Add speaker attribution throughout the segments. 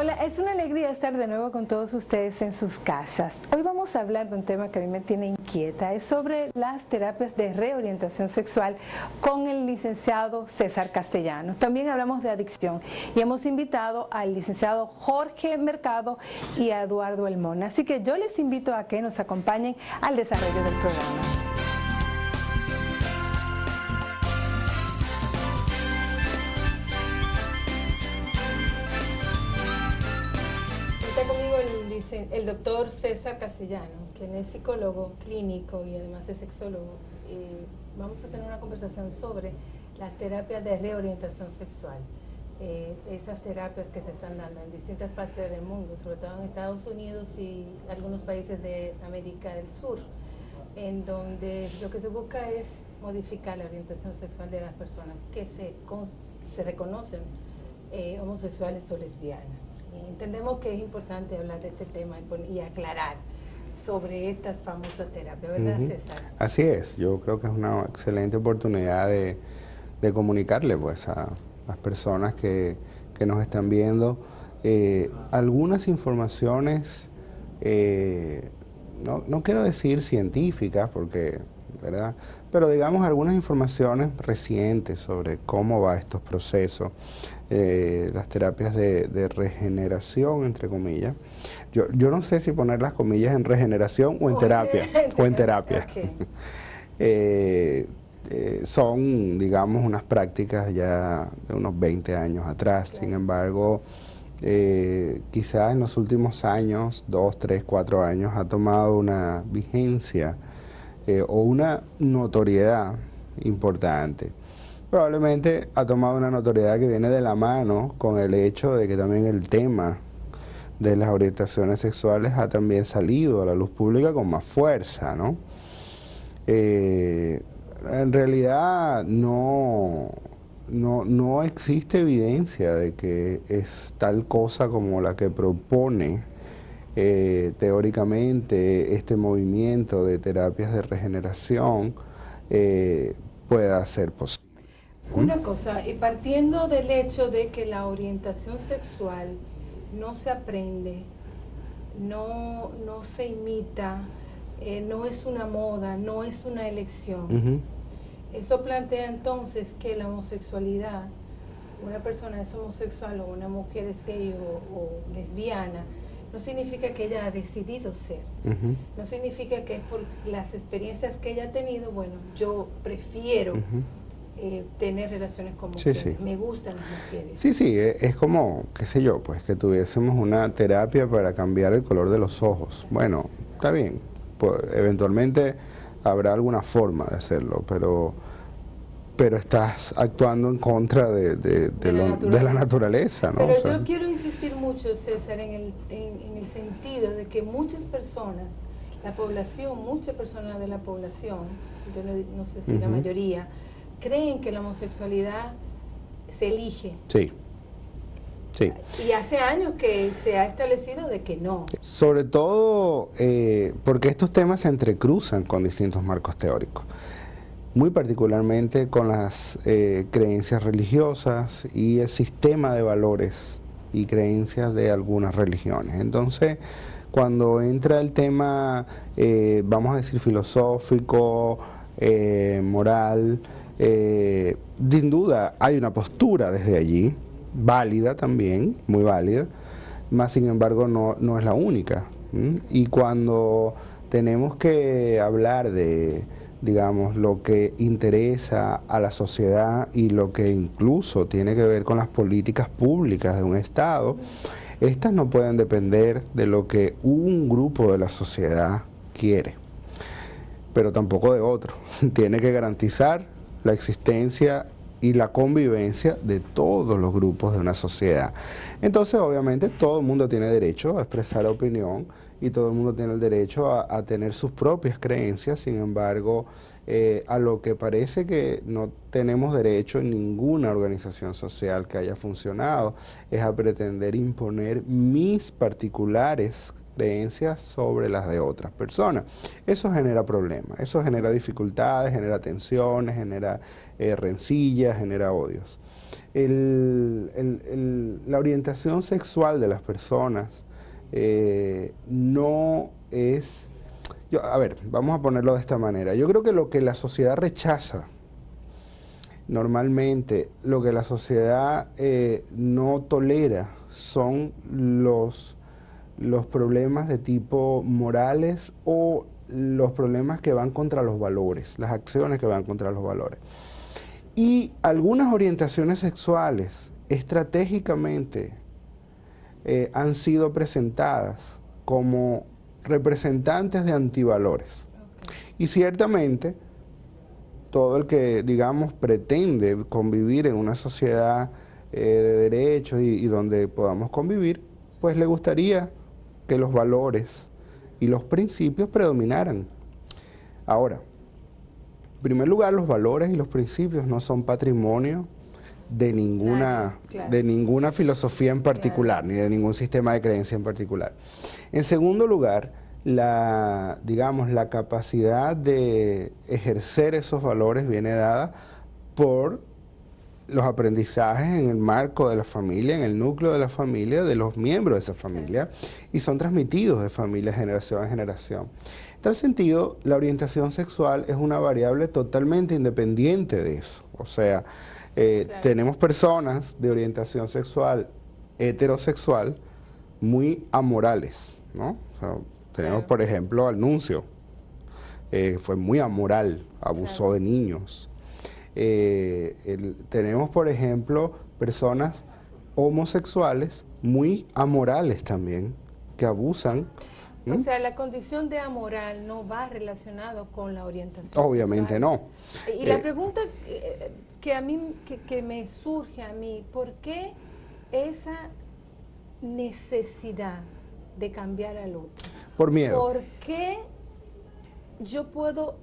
Speaker 1: Hola, es una alegría estar de nuevo con todos ustedes en sus casas. Hoy vamos a hablar de un tema que a mí me tiene inquieta, es sobre las terapias de reorientación sexual con el licenciado César Castellanos. También hablamos de adicción y hemos invitado al licenciado Jorge Mercado y a Eduardo Elmona. Así que yo les invito a que nos acompañen al desarrollo del programa. El doctor César Castellanos, quien es psicólogo clínico y además es sexólogo. Vamos a tener una conversación sobre las terapias de reorientación sexual. Esas terapias que se están dando en distintas partes del mundo, sobre todo en Estados Unidos y algunos países de América del Sur, en donde lo que se busca es modificar la orientación sexual de las personas que se reconocen homosexuales o lesbianas. Entendemos que es importante hablar de este tema y aclarar sobre estas famosas terapias, ¿verdad, César?
Speaker 2: Así es, yo creo que es una excelente oportunidad de comunicarle pues a las personas que nos están viendo algunas informaciones, no quiero decir científicas, porque, ¿verdad? Pero digamos algunas informaciones recientes sobre cómo va estos procesos. Las terapias de regeneración, entre comillas. Yo no sé si poner las comillas en regeneración o en terapia. O en terapia.
Speaker 1: Okay.
Speaker 2: Son, digamos, unas prácticas ya de unos 20 años atrás. Claro. Sin embargo, quizás en los últimos años, 2, 3, 4 años, ha tomado una vigencia o una notoriedad importante. Probablemente ha tomado una notoriedad que viene de la mano con el hecho de que también el tema de las orientaciones sexuales ha también salido a la luz pública con más fuerza, ¿no? En realidad no existe evidencia de que es tal cosa como la que propone teóricamente este movimiento de terapias de regeneración pueda ser posible.
Speaker 1: Una cosa, y partiendo del hecho de que la orientación sexual no se aprende, no se imita, no es una moda, no es una elección. Eso plantea entonces que la homosexualidad, una persona es homosexual o una mujer es gay o lesbiana, no significa que ella ha decidido ser. No significa que por las experiencias que ella ha tenido, bueno, yo prefiero tener relaciones con mujeres.
Speaker 2: Sí.
Speaker 1: Me gustan las mujeres.
Speaker 2: Sí, es como, qué sé yo, pues que tuviésemos una terapia para cambiar el color de los ojos. Bueno, está bien, pues, eventualmente habrá alguna forma de hacerlo, pero estás actuando en contra de la naturaleza, ¿no?
Speaker 1: Pero yo quiero insistir mucho, César, en el sentido de que muchas personas, muchas personas de la población, yo no sé si la mayoría, creen que la homosexualidad se elige.
Speaker 2: Sí.
Speaker 1: Y hace años que se ha establecido de que no.
Speaker 2: Sobre todo porque estos temas se entrecruzan con distintos marcos teóricos, muy particularmente con las creencias religiosas y el sistema de valores y creencias de algunas religiones. Entonces, cuando entra el tema, vamos a decir, filosófico, moral, sin duda hay una postura desde allí, válida también, muy válida, más sin embargo no es la única. Y cuando tenemos que hablar de, digamos, lo que interesa a la sociedad y lo que incluso tiene que ver con las políticas públicas de un Estado, estas no pueden depender de lo que un grupo de la sociedad quiere, pero tampoco de otro. Tiene que garantizar la existencia y la convivencia de todos los grupos de una sociedad. Entonces, obviamente, todo el mundo tiene derecho a expresar opinión y todo el mundo tiene el derecho a tener sus propias creencias. Sin embargo, a lo que parece que no tenemos derecho en ninguna organización social que haya funcionado es a pretender imponer mis particulares creencias sobre las de otras personas. Eso genera problemas, eso genera dificultades, genera tensiones, genera rencillas, genera odios. La orientación sexual de las personas no es... a ver, vamos a ponerlo de esta manera. Yo creo que lo que la sociedad rechaza normalmente, lo que la sociedad no tolera son los problemas de tipo morales o los problemas que van contra los valores, las acciones que van contra los valores. Y algunas orientaciones sexuales estratégicamente han sido presentadas como representantes de antivalores. Y ciertamente, todo el que, digamos, pretende convivir en una sociedad de derechos y donde podamos convivir, pues le gustaría que los valores y los principios predominaran. Ahora, en primer lugar, los valores y los principios no son patrimonio de ninguna, de ninguna filosofía en particular, ni de ningún sistema de creencia en particular. En segundo lugar, digamos, la capacidad de ejercer esos valores viene dada por los aprendizajes en el marco de la familia, en el núcleo de la familia, de los miembros de esa familia, y son transmitidos de familia generación en generación. En tal sentido, la orientación sexual es una variable totalmente independiente de eso. O sea, tenemos personas de orientación sexual heterosexual muy amorales, ¿no? O sea, tenemos, por ejemplo, al Nuncio, fue muy amoral, abusó de niños. Tenemos, por ejemplo, personas homosexuales muy amorales también, que abusan.
Speaker 1: O sea, la condición de amoral no va relacionado con la orientación
Speaker 2: Obviamente
Speaker 1: sexual.
Speaker 2: no.
Speaker 1: Y la pregunta que a mí, que me surge a mí, ¿por qué esa necesidad de cambiar al otro?
Speaker 2: Por miedo.
Speaker 1: ¿Por qué yo puedo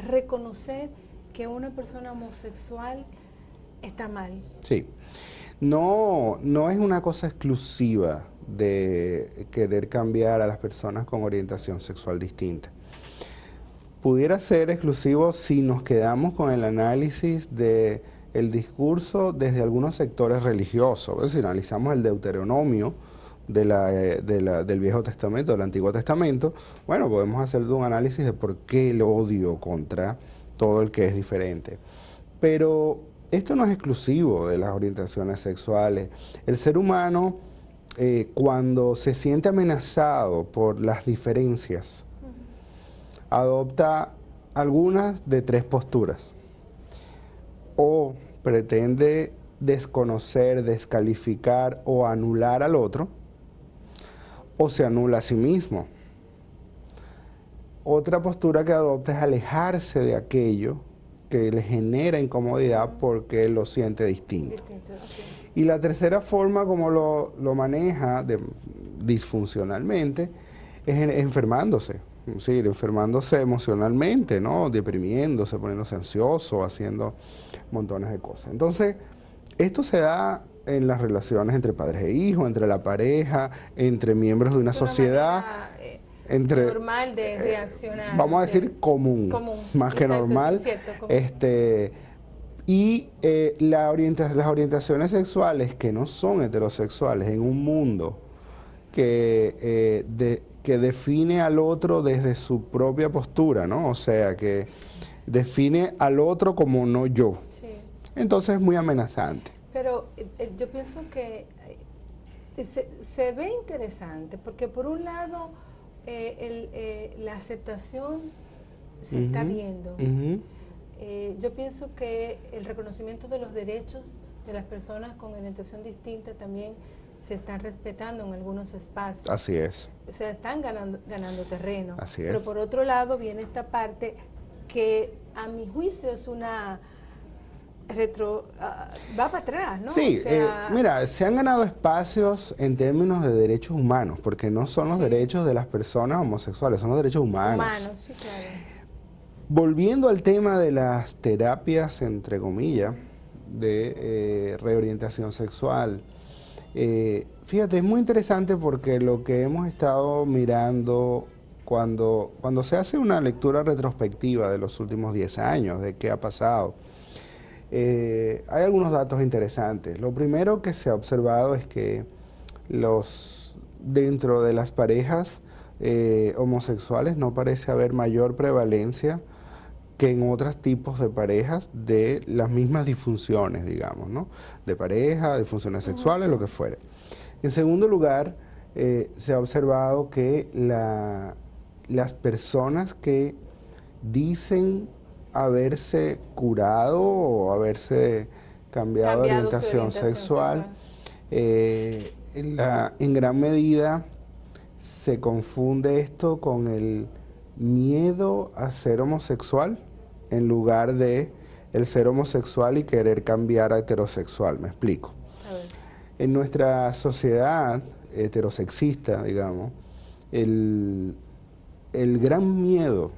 Speaker 1: reconocer que una persona homosexual está mal?
Speaker 2: Sí. No es una cosa exclusiva de querer cambiar a las personas con orientación sexual distinta. Pudiera ser exclusivo si nos quedamos con el análisis del discurso desde algunos sectores religiosos. Si analizamos el Deuteronomio del Viejo Testamento, del Antiguo Testamento, bueno, podemos hacer un análisis de por qué el odio contra todo el que es diferente. Pero esto no es exclusivo de las orientaciones sexuales. El ser humano, cuando se siente amenazado por las diferencias, adopta algunas de tres posturas. O pretende desconocer, descalificar o anular al otro, o se anula a sí mismo. Otra postura que adopta es alejarse de aquello que le genera incomodidad porque lo siente distinto. Okay. Y la tercera forma como lo maneja disfuncionalmente es enfermándose. Sí, enfermándose emocionalmente, ¿no? Deprimiéndose, poniéndose ansioso, haciendo montones de cosas. Entonces, esto se da en las relaciones entre padres e hijos, entre la pareja, entre miembros de una sociedad. Entre,
Speaker 1: normal de reaccionar.
Speaker 2: Vamos a decir común. Más que normal.
Speaker 1: Sí, cierto,
Speaker 2: y las orientaciones sexuales que no son heterosexuales en un mundo que define al otro desde su propia postura, ¿no? O sea, que define al otro como no yo.
Speaker 1: Sí.
Speaker 2: Entonces es muy amenazante.
Speaker 1: Pero yo pienso que se ve interesante, porque por un lado la aceptación se está viendo. Yo pienso que el reconocimiento de los derechos de las personas con orientación distinta también se están respetando en algunos espacios.
Speaker 2: Así es.
Speaker 1: O sea, están ganando terreno.
Speaker 2: Así es.
Speaker 1: Pero por otro lado viene esta parte que a mi juicio es una va para atrás, ¿no?
Speaker 2: Sí,
Speaker 1: o sea,
Speaker 2: mira, se han ganado espacios en términos de derechos humanos, porque no son los derechos de las personas homosexuales, son los derechos humanos.
Speaker 1: Sí, claro.
Speaker 2: Volviendo al tema de las terapias, entre comillas, de reorientación sexual, Fíjate, es muy interesante porque lo que hemos estado mirando cuando se hace una lectura retrospectiva de los últimos 10 años, de qué ha pasado, hay algunos datos interesantes. Lo primero que se ha observado es que dentro de las parejas homosexuales no parece haber mayor prevalencia que en otros tipos de parejas de las mismas disfunciones, digamos, ¿no? De pareja, disfunciones sexuales, lo que fuere. En segundo lugar, se ha observado que las personas que dicen haberse curado o haberse cambiado de orientación sexual, en gran medida se confunde esto con el miedo a ser homosexual en lugar de el ser homosexual y querer cambiar a heterosexual. Me explico. En nuestra sociedad heterosexista, digamos, el gran miedo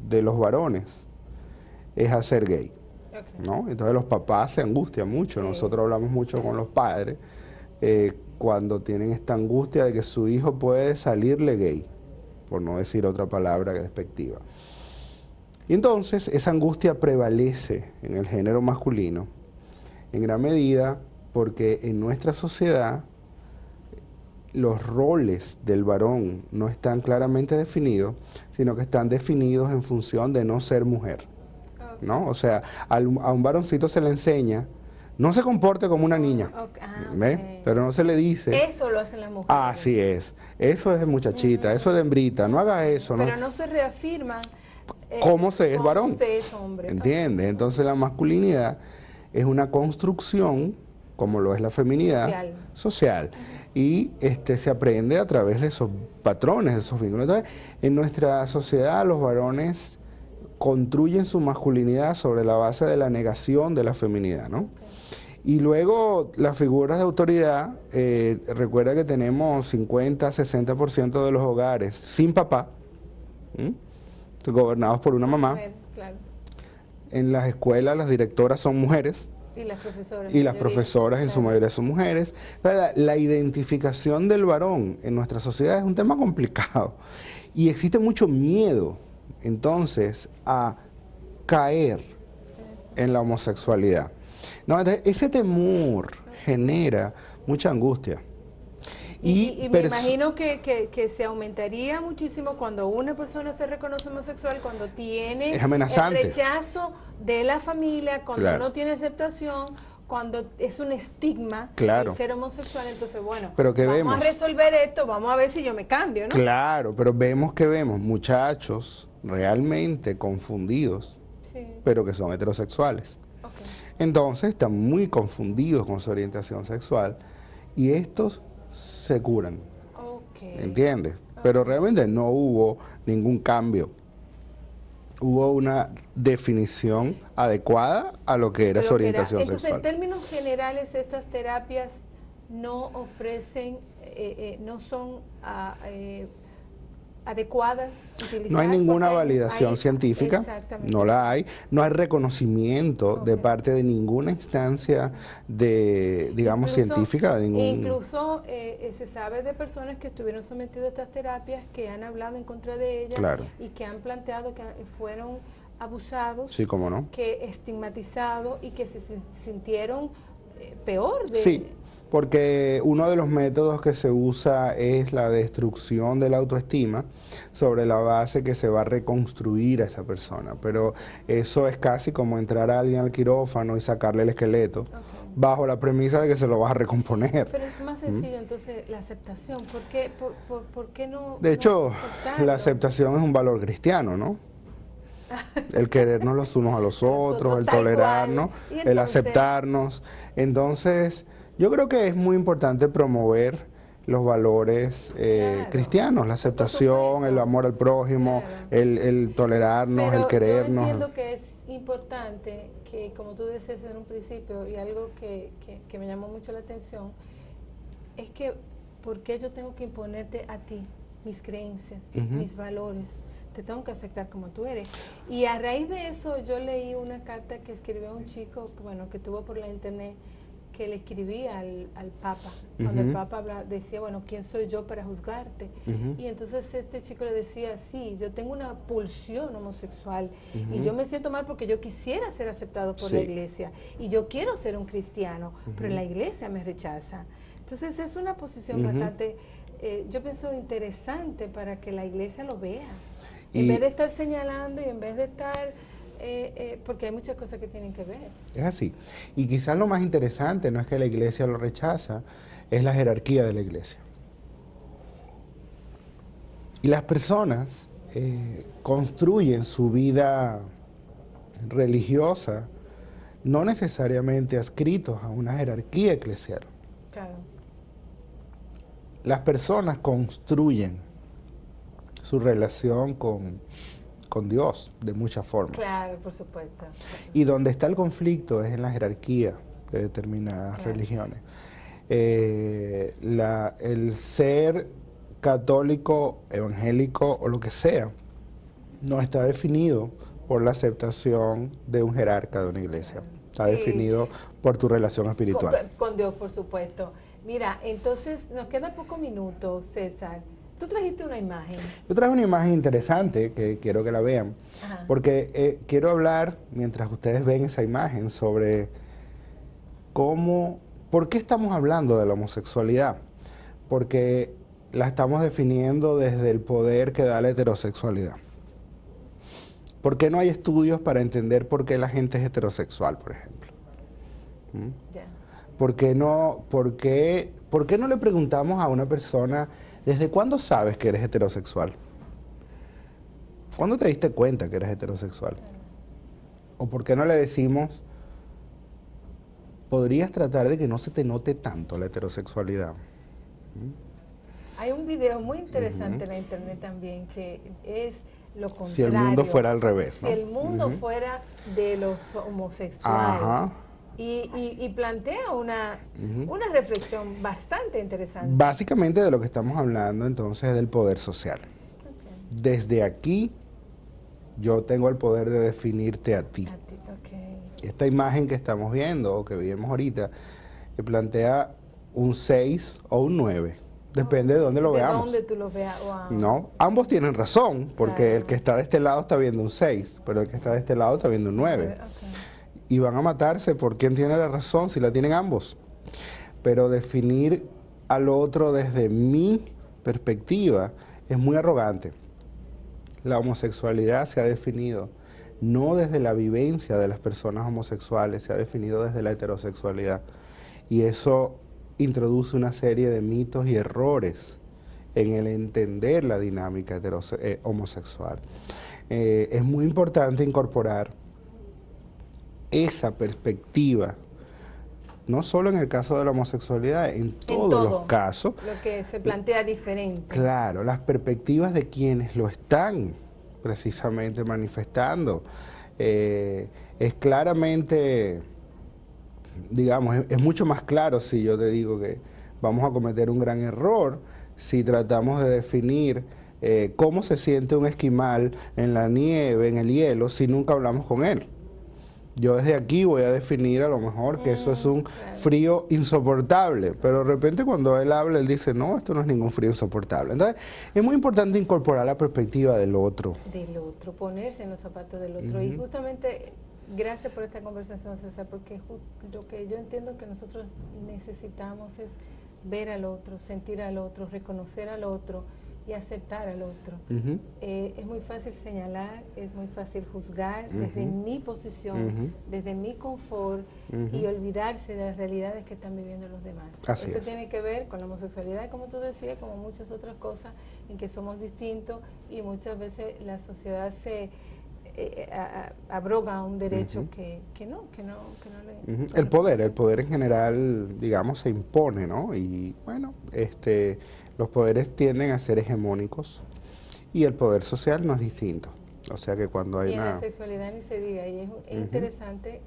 Speaker 2: de los varones es a ser gay, ¿no? Entonces los papás se angustian mucho. Sí. Nosotros hablamos mucho con los padres cuando tienen esta angustia de que su hijo puede salirle gay, por no decir otra palabra despectiva. Y entonces esa angustia prevalece en el género masculino en gran medida porque en nuestra sociedad los roles del varón no están claramente definidos, sino que están definidos en función de no ser mujer, ¿no? O sea, a un varoncito se le enseña, no se comporte como una niña, ¿ve? Pero no se le dice...
Speaker 1: Eso lo hacen las mujeres.
Speaker 2: Así es, eso es de muchachita, eso es de hembrita, no haga eso.
Speaker 1: Pero no se reafirma
Speaker 2: cómo se es varón,
Speaker 1: se es hombre.
Speaker 2: ¿Entiendes? Entonces la masculinidad es una construcción, como lo es la feminidad, social. Y se aprende a través de esos patrones, de esos vínculos. Entonces, en nuestra sociedad los varones construyen su masculinidad sobre la base de la negación de la feminidad, ¿no? Y luego las figuras de autoridad, recuerda que tenemos 50, 60% de los hogares sin papá, gobernados por una mamá. Claro. En las escuelas las directoras son mujeres.
Speaker 1: Y las profesoras.
Speaker 2: Y las profesoras en su mayoría son mujeres. La identificación del varón en nuestra sociedad es un tema complicado. Y existe mucho miedo, entonces, a caer en la homosexualidad. No, entonces, ese temor genera mucha angustia.
Speaker 1: Y me imagino que se aumentaría muchísimo cuando una persona se reconoce homosexual, cuando tiene
Speaker 2: el
Speaker 1: rechazo de la familia, cuando no tiene aceptación, cuando es un estigma el ser homosexual. Entonces, bueno,
Speaker 2: pero
Speaker 1: vamos a resolver esto, vamos a ver si yo me cambio, ¿no?
Speaker 2: Claro, pero vemos muchachos realmente confundidos, pero que son heterosexuales. Entonces están muy confundidos con su orientación sexual y estos se curan, ¿entiendes? Pero realmente no hubo ningún cambio. Hubo una definición adecuada a lo que era su orientación sexual.
Speaker 1: Entonces, en términos generales, estas terapias no ofrecen, no son adecuadas.
Speaker 2: No hay ninguna validación científica, no la hay, no hay reconocimiento de parte de ninguna instancia de, digamos, científica.
Speaker 1: Incluso se sabe de personas que estuvieron sometidas a estas terapias, que han hablado en contra de ellas y que han planteado que fueron abusados,
Speaker 2: sí, cómo no,
Speaker 1: que estigmatizados y que se sintieron peor de...
Speaker 2: Sí. Porque uno de los métodos que se usa es la destrucción de la autoestima sobre la base que se va a reconstruir a esa persona. Pero eso es casi como entrar a alguien al quirófano y sacarle el esqueleto, bajo la premisa de que se lo vas a recomponer.
Speaker 1: Pero es más sencillo entonces la aceptación. ¿Por qué no?
Speaker 2: De hecho, la aceptación es un valor cristiano, ¿no? El querernos los unos a los otros, el tolerarnos, el aceptarnos. Entonces... yo creo que es muy importante promover los valores cristianos, la aceptación, el amor al prójimo, el tolerarnos, el querernos.
Speaker 1: Yo entiendo que es importante que, como tú decías en un principio, y algo que me llamó mucho la atención, es que ¿por qué yo tengo que imponerte a ti mis creencias, mis valores? Te tengo que aceptar como tú eres. Y a raíz de eso yo leí una carta que escribió un chico, que tuvo por la internet, que le escribía al Papa, cuando el Papa decía, bueno, ¿quién soy yo para juzgarte? Y entonces este chico le decía, sí, yo tengo una pulsión homosexual y yo me siento mal porque yo quisiera ser aceptado por la iglesia y yo quiero ser un cristiano, pero la iglesia me rechaza. Entonces es una posición bastante, yo pienso, interesante para que la iglesia lo vea, en vez de estar señalando y en vez de estar... porque hay muchas cosas que tienen que ver.
Speaker 2: Es así. Y quizás lo más interesante no es que la iglesia lo rechaza, es la jerarquía de la iglesia. Y las personas construyen su vida religiosa no necesariamente adscritos a una jerarquía eclesial.
Speaker 1: Claro.
Speaker 2: Las personas construyen su relación con Dios de muchas formas.
Speaker 1: Claro, por supuesto.
Speaker 2: Y donde está el conflicto es en la jerarquía de determinadas religiones. El ser católico, evangélico o lo que sea, no está definido por la aceptación de un jerarca de una iglesia. Está definido por tu relación espiritual.
Speaker 1: Con Dios, por supuesto. Mira, entonces nos quedan pocos minutos, César. Tú trajiste una imagen.
Speaker 2: Yo traje una imagen interesante que quiero que la vean, porque quiero hablar, mientras ustedes ven esa imagen, sobre por qué estamos hablando de la homosexualidad. Porque la estamos definiendo desde el poder que da la heterosexualidad. ¿Por qué no hay estudios para entender por qué la gente es heterosexual, por ejemplo? ¿Por qué no le preguntamos a una persona... ¿Desde cuándo sabes que eres heterosexual? ¿Cuándo te diste cuenta que eres heterosexual? ¿O por qué no le decimos, podrías tratar de que no se te note tanto la heterosexualidad?
Speaker 1: Hay un video muy interesante en la internet también que es lo contrario.
Speaker 2: Si el mundo fuera al revés, ¿no?
Speaker 1: Si el mundo fuera de los homosexuales. Y plantea una reflexión bastante interesante.
Speaker 2: Básicamente de lo que estamos hablando entonces es del poder social. Desde aquí yo tengo el poder de definirte a ti. Esta imagen que estamos viendo o que vimos ahorita plantea un 6 o un 9. Depende de dónde lo veamos.
Speaker 1: De dónde tú lo veas. Wow.
Speaker 2: No, ambos tienen razón, porque el que está de este lado está viendo un 6, pero el que está de este lado está viendo un 9. Y van a matarse por quién tiene la razón, si la tienen ambos. Pero definir al otro desde mi perspectiva es muy arrogante. La homosexualidad se ha definido no desde la vivencia de las personas homosexuales, se ha definido desde la heterosexualidad. Y eso introduce una serie de mitos y errores en el entender la dinámica homosexual. Es muy importante incorporar esa perspectiva, no solo en el caso de la homosexualidad, en todos los casos.
Speaker 1: Lo que se plantea diferente.
Speaker 2: Claro, las perspectivas de quienes lo están precisamente manifestando. Es claramente, digamos, es mucho más claro si yo te digo que vamos a cometer un gran error si tratamos de definir cómo se siente un esquimal en la nieve, en el hielo, si nunca hablamos con él. Yo desde aquí voy a definir a lo mejor que eso es un frío insoportable, pero de repente cuando él habla, él dice, no, esto no es ningún frío insoportable. Entonces, es muy importante incorporar la perspectiva del otro.
Speaker 1: Del otro, ponerse en los zapatos del otro. Y justamente, gracias por esta conversación, César, porque lo que yo entiendo que nosotros necesitamos es ver al otro, sentir al otro, reconocer al otro y aceptar al otro. Es muy fácil señalar, es muy fácil juzgar desde mi posición, desde mi confort y olvidarse de las realidades que están viviendo los demás. Esto tiene que ver con la homosexualidad, como tú decías, como muchas otras cosas en que somos distintos y muchas veces la sociedad se abroga un derecho que no le...
Speaker 2: El poder en general, digamos, se impone, ¿no? Y bueno, los poderes tienden a ser hegemónicos y el poder social no es distinto. O sea que cuando hay
Speaker 1: la sexualidad ni se diga, y es interesante,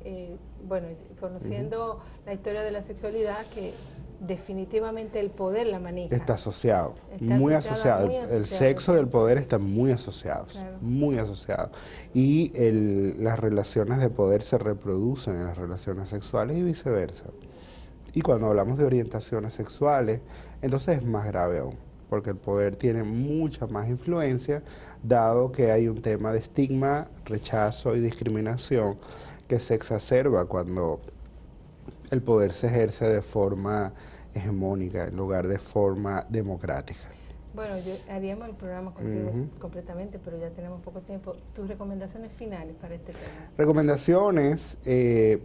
Speaker 1: bueno, conociendo la historia de la sexualidad, que definitivamente el poder la maneja.
Speaker 2: Está asociado, muy asociado. El sexo y el poder están muy asociados, muy asociados. Y las relaciones de poder se reproducen en las relaciones sexuales y viceversa. Y cuando hablamos de orientaciones sexuales, entonces es más grave aún, porque el poder tiene mucha más influencia, dado que hay un tema de estigma, rechazo y discriminación que se exacerba cuando el poder se ejerce de forma hegemónica en lugar de forma democrática.
Speaker 1: Bueno, yo haríamos el programa contigo completamente, pero ya tenemos poco tiempo. ¿Tus recomendaciones finales para este tema?
Speaker 2: Recomendaciones,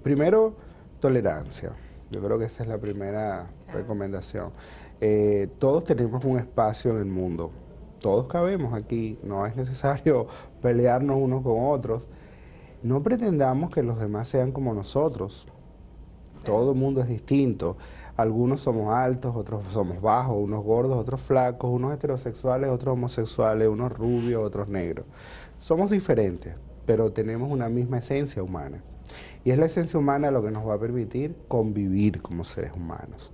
Speaker 2: primero, tolerancia. Yo creo que esa es la primera recomendación. Todos tenemos un espacio en el mundo, todos cabemos aquí, no es necesario pelearnos unos con otros. No pretendamos que los demás sean como nosotros. Todo el mundo es distinto. Algunos somos altos, otros somos bajos, unos gordos, otros flacos, unos heterosexuales, otros homosexuales, unos rubios, otros negros. Somos diferentes, pero tenemos una misma esencia humana. Y es la esencia humana lo que nos va a permitir convivir como seres humanos.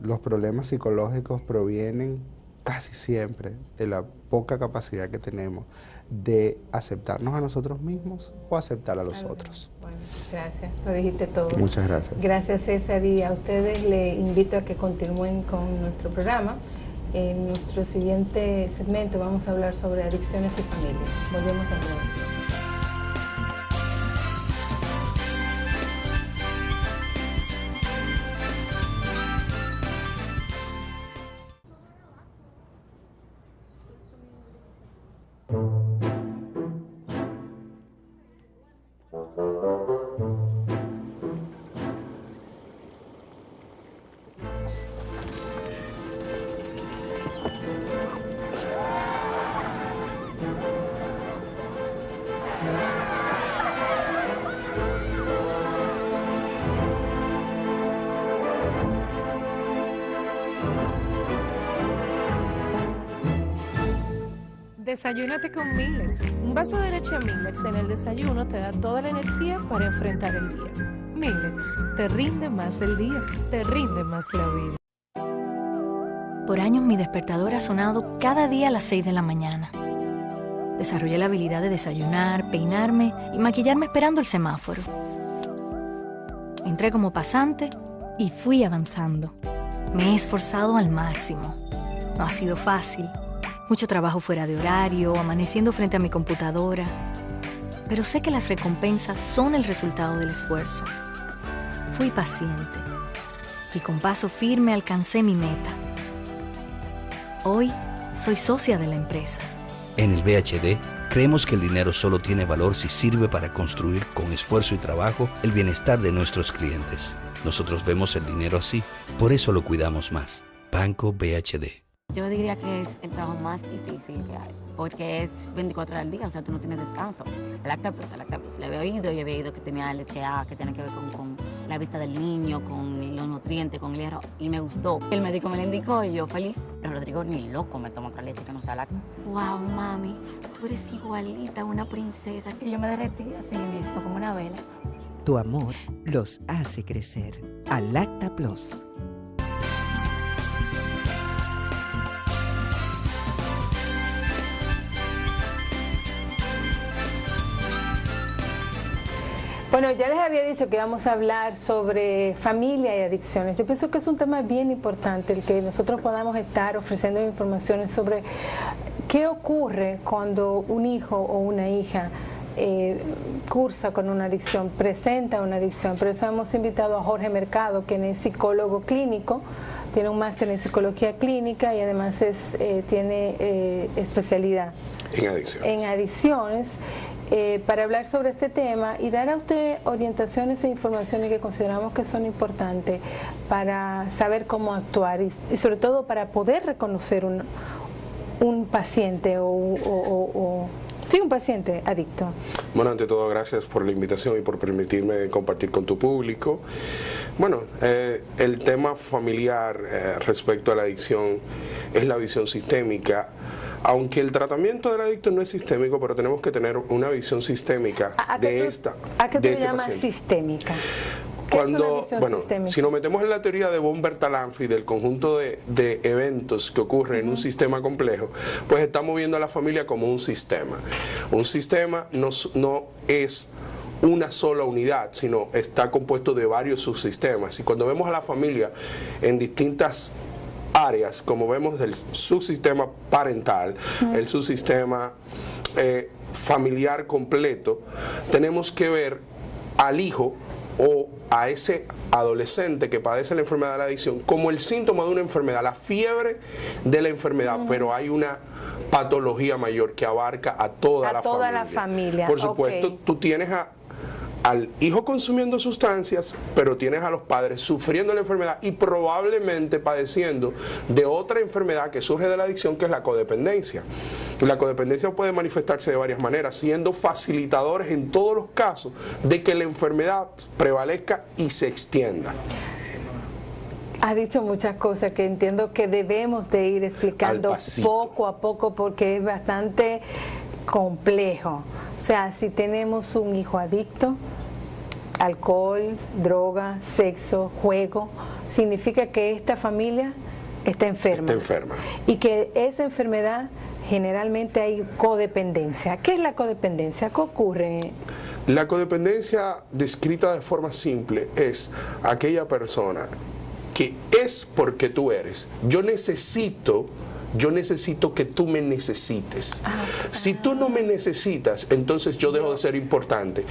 Speaker 2: Los problemas psicológicos provienen casi siempre de la poca capacidad que tenemos de aceptarnos a nosotros mismos o aceptar a los otros.
Speaker 1: Bueno, gracias, lo dijiste todo.
Speaker 2: Muchas gracias.
Speaker 1: Gracias, César, y a ustedes les invito a que continúen con nuestro programa. En nuestro siguiente segmento vamos a hablar sobre adicciones y familia. Volvemos a ver.
Speaker 3: Desayúnate con Millets. Un vaso de leche Millets en el desayuno te da toda la energía para enfrentar el día. Millets, te rinde más el día, te rinde más la vida.
Speaker 4: Por años mi despertador ha sonado cada día a las 6 de la mañana. Desarrollé la habilidad de desayunar, peinarme y maquillarme esperando el semáforo. Entré como pasante y fui avanzando. Me he esforzado al máximo. No ha sido fácil. Mucho trabajo fuera de horario, amaneciendo frente a mi computadora. Pero sé que las recompensas son el resultado del esfuerzo. Fui paciente y con paso firme alcancé mi meta. Hoy soy socia de la empresa.
Speaker 5: En el BHD, creemos que el dinero solo tiene valor si sirve para construir con esfuerzo y trabajo el bienestar de nuestros clientes. Nosotros vemos el dinero así, por eso lo cuidamos más. Banco BHD.
Speaker 6: Yo diría que es el trabajo más difícil que hay, porque es 24 horas al día, o sea, tú no tienes descanso. Lacta Plus, le había oído y había oído que tenía leche A, que tiene que ver con la vista del niño, con los nutrientes, con el hierro, y me gustó. El médico me lo indicó y yo feliz, pero Rodrigo ni loco me toma otra leche que no sea lacta. Wow, mami, tú eres igualita a una princesa, que yo me derretí así mismo, como una vela.
Speaker 7: Tu amor los hace crecer. A Lacta Plus.
Speaker 1: Bueno, ya les había dicho que vamos a hablar sobre familia y adicciones. Yo pienso que es un tema bien importante el que nosotros podamos estar ofreciendo informaciones sobre qué ocurre cuando un hijo o una hija cursa con una adicción, presenta una adicción. Por eso hemos invitado a Jorge Mercado, quien es psicólogo clínico, tiene un máster en psicología clínica y además tiene especialidad en adicciones. Para hablar sobre este tema y dar a usted orientaciones e informaciones que consideramos que son importantes para saber cómo actuar y sobre todo para poder reconocer un paciente sí, un paciente adicto.
Speaker 8: Bueno, ante todo, gracias por la invitación y por permitirme compartir con tu público. Bueno, el tema familiar respecto a la adicción es la visión sistémica. Aunque el tratamiento del adicto no es sistémico, pero tenemos que tener una visión sistémica de esta.
Speaker 1: ¿A qué tú llamas sistémica?
Speaker 8: Cuando, bueno, si nos metemos en la teoría de von Bertalanffy del conjunto de eventos que ocurren en un sistema complejo, pues estamos viendo a la familia como un sistema. Un sistema no es una sola unidad, sino está compuesto de varios subsistemas. Y cuando vemos a la familia en distintas áreas, como vemos el subsistema parental, el subsistema familiar completo, tenemos que ver al hijo o a ese adolescente que padece la enfermedad de la adicción como el síntoma de una enfermedad, la fiebre de la enfermedad, pero hay una patología mayor que abarca a toda la familia. Por supuesto, tú tienes al hijo consumiendo sustancias, pero tienes a los padres sufriendo la enfermedad y probablemente padeciendo de otra enfermedad que surge de la adicción, que es la codependencia. La codependencia puede manifestarse de varias maneras, siendo facilitadores en todos los casos de que la enfermedad prevalezca y se extienda.
Speaker 1: Ha dicho muchas cosas que entiendo que debemos de ir explicando poco a poco, porque es bastante complejo. O sea, si tenemos un hijo adicto, alcohol, droga, sexo, juego, significa que esta familia está enferma.
Speaker 8: Está enferma.
Speaker 1: Y que esa enfermedad generalmente hay codependencia. ¿Qué es la codependencia? ¿Qué ocurre?
Speaker 8: La codependencia, descrita de forma simple, es aquella persona que es porque tú eres. Yo necesito que tú me necesites. Si tú no me necesitas, entonces yo dejo de ser importante.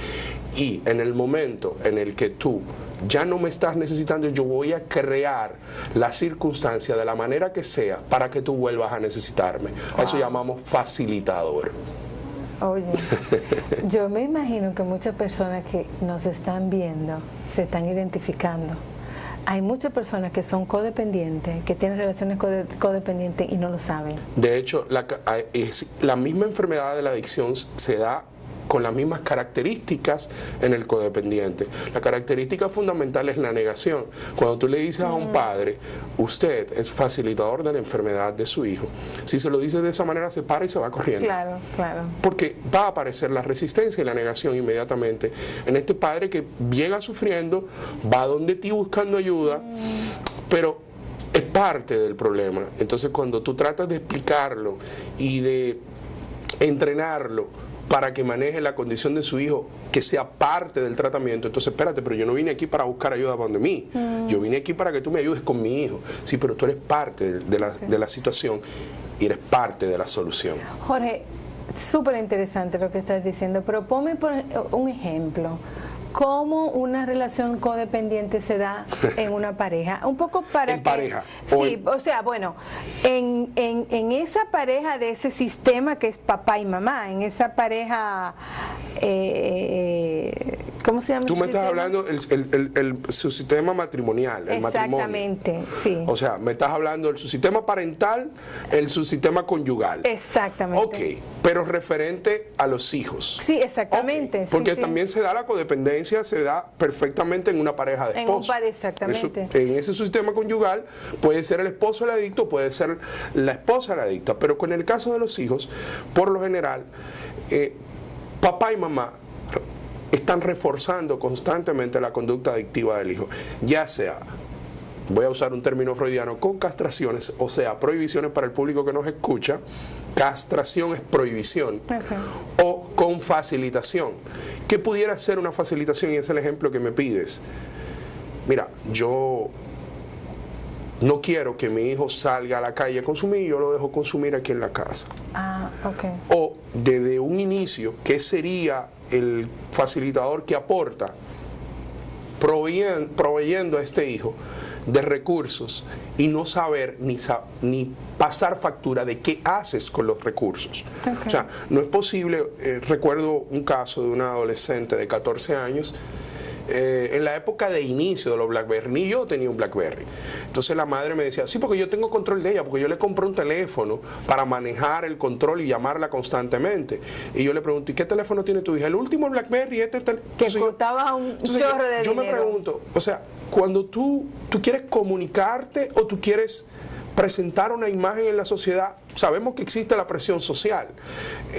Speaker 8: Y en el momento en el que tú ya no me estás necesitando, yo voy a crear la circunstancia de la manera que sea para que tú vuelvas a necesitarme. A eso llamamos facilitador.
Speaker 1: Oye, yo me imagino que muchas personas que nos están viendo se están identificando. Hay muchas personas que son codependientes, que tienen relaciones codependientes y no lo saben.
Speaker 8: De hecho, la misma enfermedad de la adicción se da con las mismas características en el codependiente. La característica fundamental es la negación. Cuando tú le dices a un padre, usted es facilitador de la enfermedad de su hijo, si se lo dices de esa manera, se para y se va corriendo.
Speaker 1: Claro, claro.
Speaker 8: Porque va a aparecer la resistencia y la negación inmediatamente en este padre que llega sufriendo, va donde ti buscando ayuda, pero es parte del problema. Entonces, cuando tú tratas de explicarlo y de entrenarlo para que maneje la condición de su hijo, que sea parte del tratamiento, entonces espérate, pero yo no vine aquí para buscar ayuda para donde mí, yo vine aquí para que tú me ayudes con mi hijo. Sí, pero tú eres parte de la situación y eres parte de la solución.
Speaker 1: Jorge, súper interesante lo que estás diciendo, pero ponme por un ejemplo. ¿Cómo una relación codependiente se da en una pareja? Un poco para
Speaker 8: en pareja.
Speaker 1: Sí, o sea, bueno, en esa pareja de ese sistema que es papá y mamá, en esa pareja, ¿cómo se llama?
Speaker 8: Tú me estás hablando su sistema matrimonial, el matrimonio.
Speaker 1: Exactamente, sí.
Speaker 8: O sea, me estás hablando del subsistema parental, el subsistema conyugal.
Speaker 1: Exactamente.
Speaker 8: Ok, pero referente a los hijos.
Speaker 1: Sí, exactamente.
Speaker 8: Okay, porque
Speaker 1: sí,
Speaker 8: también se da la codependencia, se da perfectamente en una pareja de esposos.
Speaker 1: Exactamente.
Speaker 8: En ese sistema conyugal puede ser el esposo el adicto, puede ser la esposa la adicta, pero con el caso de los hijos, por lo general, papá y mamá están reforzando constantemente la conducta adictiva del hijo, ya sea, voy a usar un término freudiano, con castraciones, o sea, prohibiciones para el público que nos escucha. Castración es prohibición. O con facilitación. ¿Qué pudiera ser una facilitación? Y es el ejemplo que me pides. Mira, yo no quiero que mi hijo salga a la calle a consumir, yo lo dejo consumir aquí en la casa. O desde un inicio, ¿qué sería el facilitador que aporta? Proveyendo a este hijo de recursos y no saber ni pasar factura de qué haces con los recursos. O sea, no es posible. Recuerdo un caso de una adolescente de 14 años en la época de inicio de los BlackBerry. Ni yo tenía un BlackBerry. Entonces la madre me decía, sí, porque yo tengo control de ella, porque yo le compré un teléfono para manejar el control y llamarla constantemente. Y yo le pregunto, ¿y qué teléfono tiene tu hija? El último BlackBerry,
Speaker 1: que costaba un chorro de dinero.
Speaker 8: Yo me pregunto, o sea, cuando tú quieres comunicarte o tú quieres presentar una imagen en la sociedad, sabemos que existe la presión social.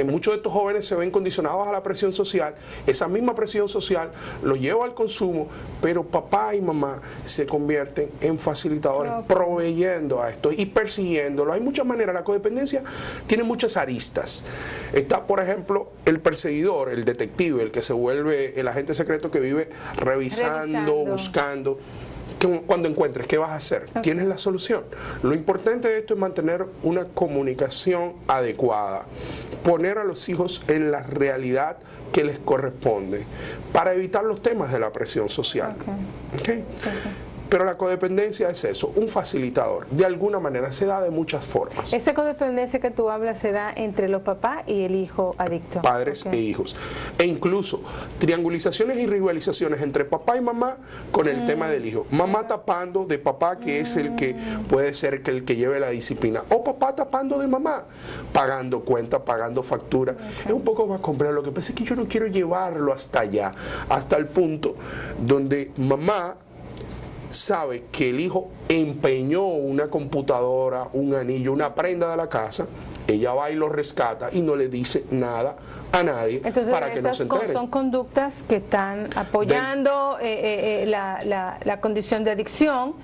Speaker 8: Muchos de estos jóvenes se ven condicionados a la presión social. Esa misma presión social los lleva al consumo, pero papá y mamá se convierten en facilitadores, proveyendo a esto y persiguiéndolo. Hay muchas maneras. La codependencia tiene muchas aristas. Está, por ejemplo, el perseguidor, el detective, el que se vuelve el agente secreto que vive revisando. Buscando. Cuando encuentres, ¿qué vas a hacer? Tienes la solución. Lo importante de esto es mantener una comunicación adecuada, poner a los hijos en la realidad que les corresponde, para evitar los temas de la presión social. ¿Okay? Pero la codependencia es eso, un facilitador. De alguna manera se da de muchas formas.
Speaker 1: Esa codependencia que tú hablas se da entre los papás y el hijo adicto.
Speaker 8: Padres e hijos. E incluso triangulizaciones y rivalizaciones entre papá y mamá con el tema del hijo. Mamá tapando de papá, que es el que puede ser que el que lleve la disciplina. O papá tapando de mamá, pagando cuenta, pagando factura. Es un poco más complejo. Lo que pasa es que yo no quiero llevarlo hasta allá, hasta el punto donde mamá sabe que el hijo empeñó una computadora, un anillo, una prenda de la casa, ella va y lo rescata y no le dice nada a nadie.
Speaker 1: Entonces,
Speaker 8: para que no se entere.
Speaker 1: Son conductas que están apoyando la condición de adicción.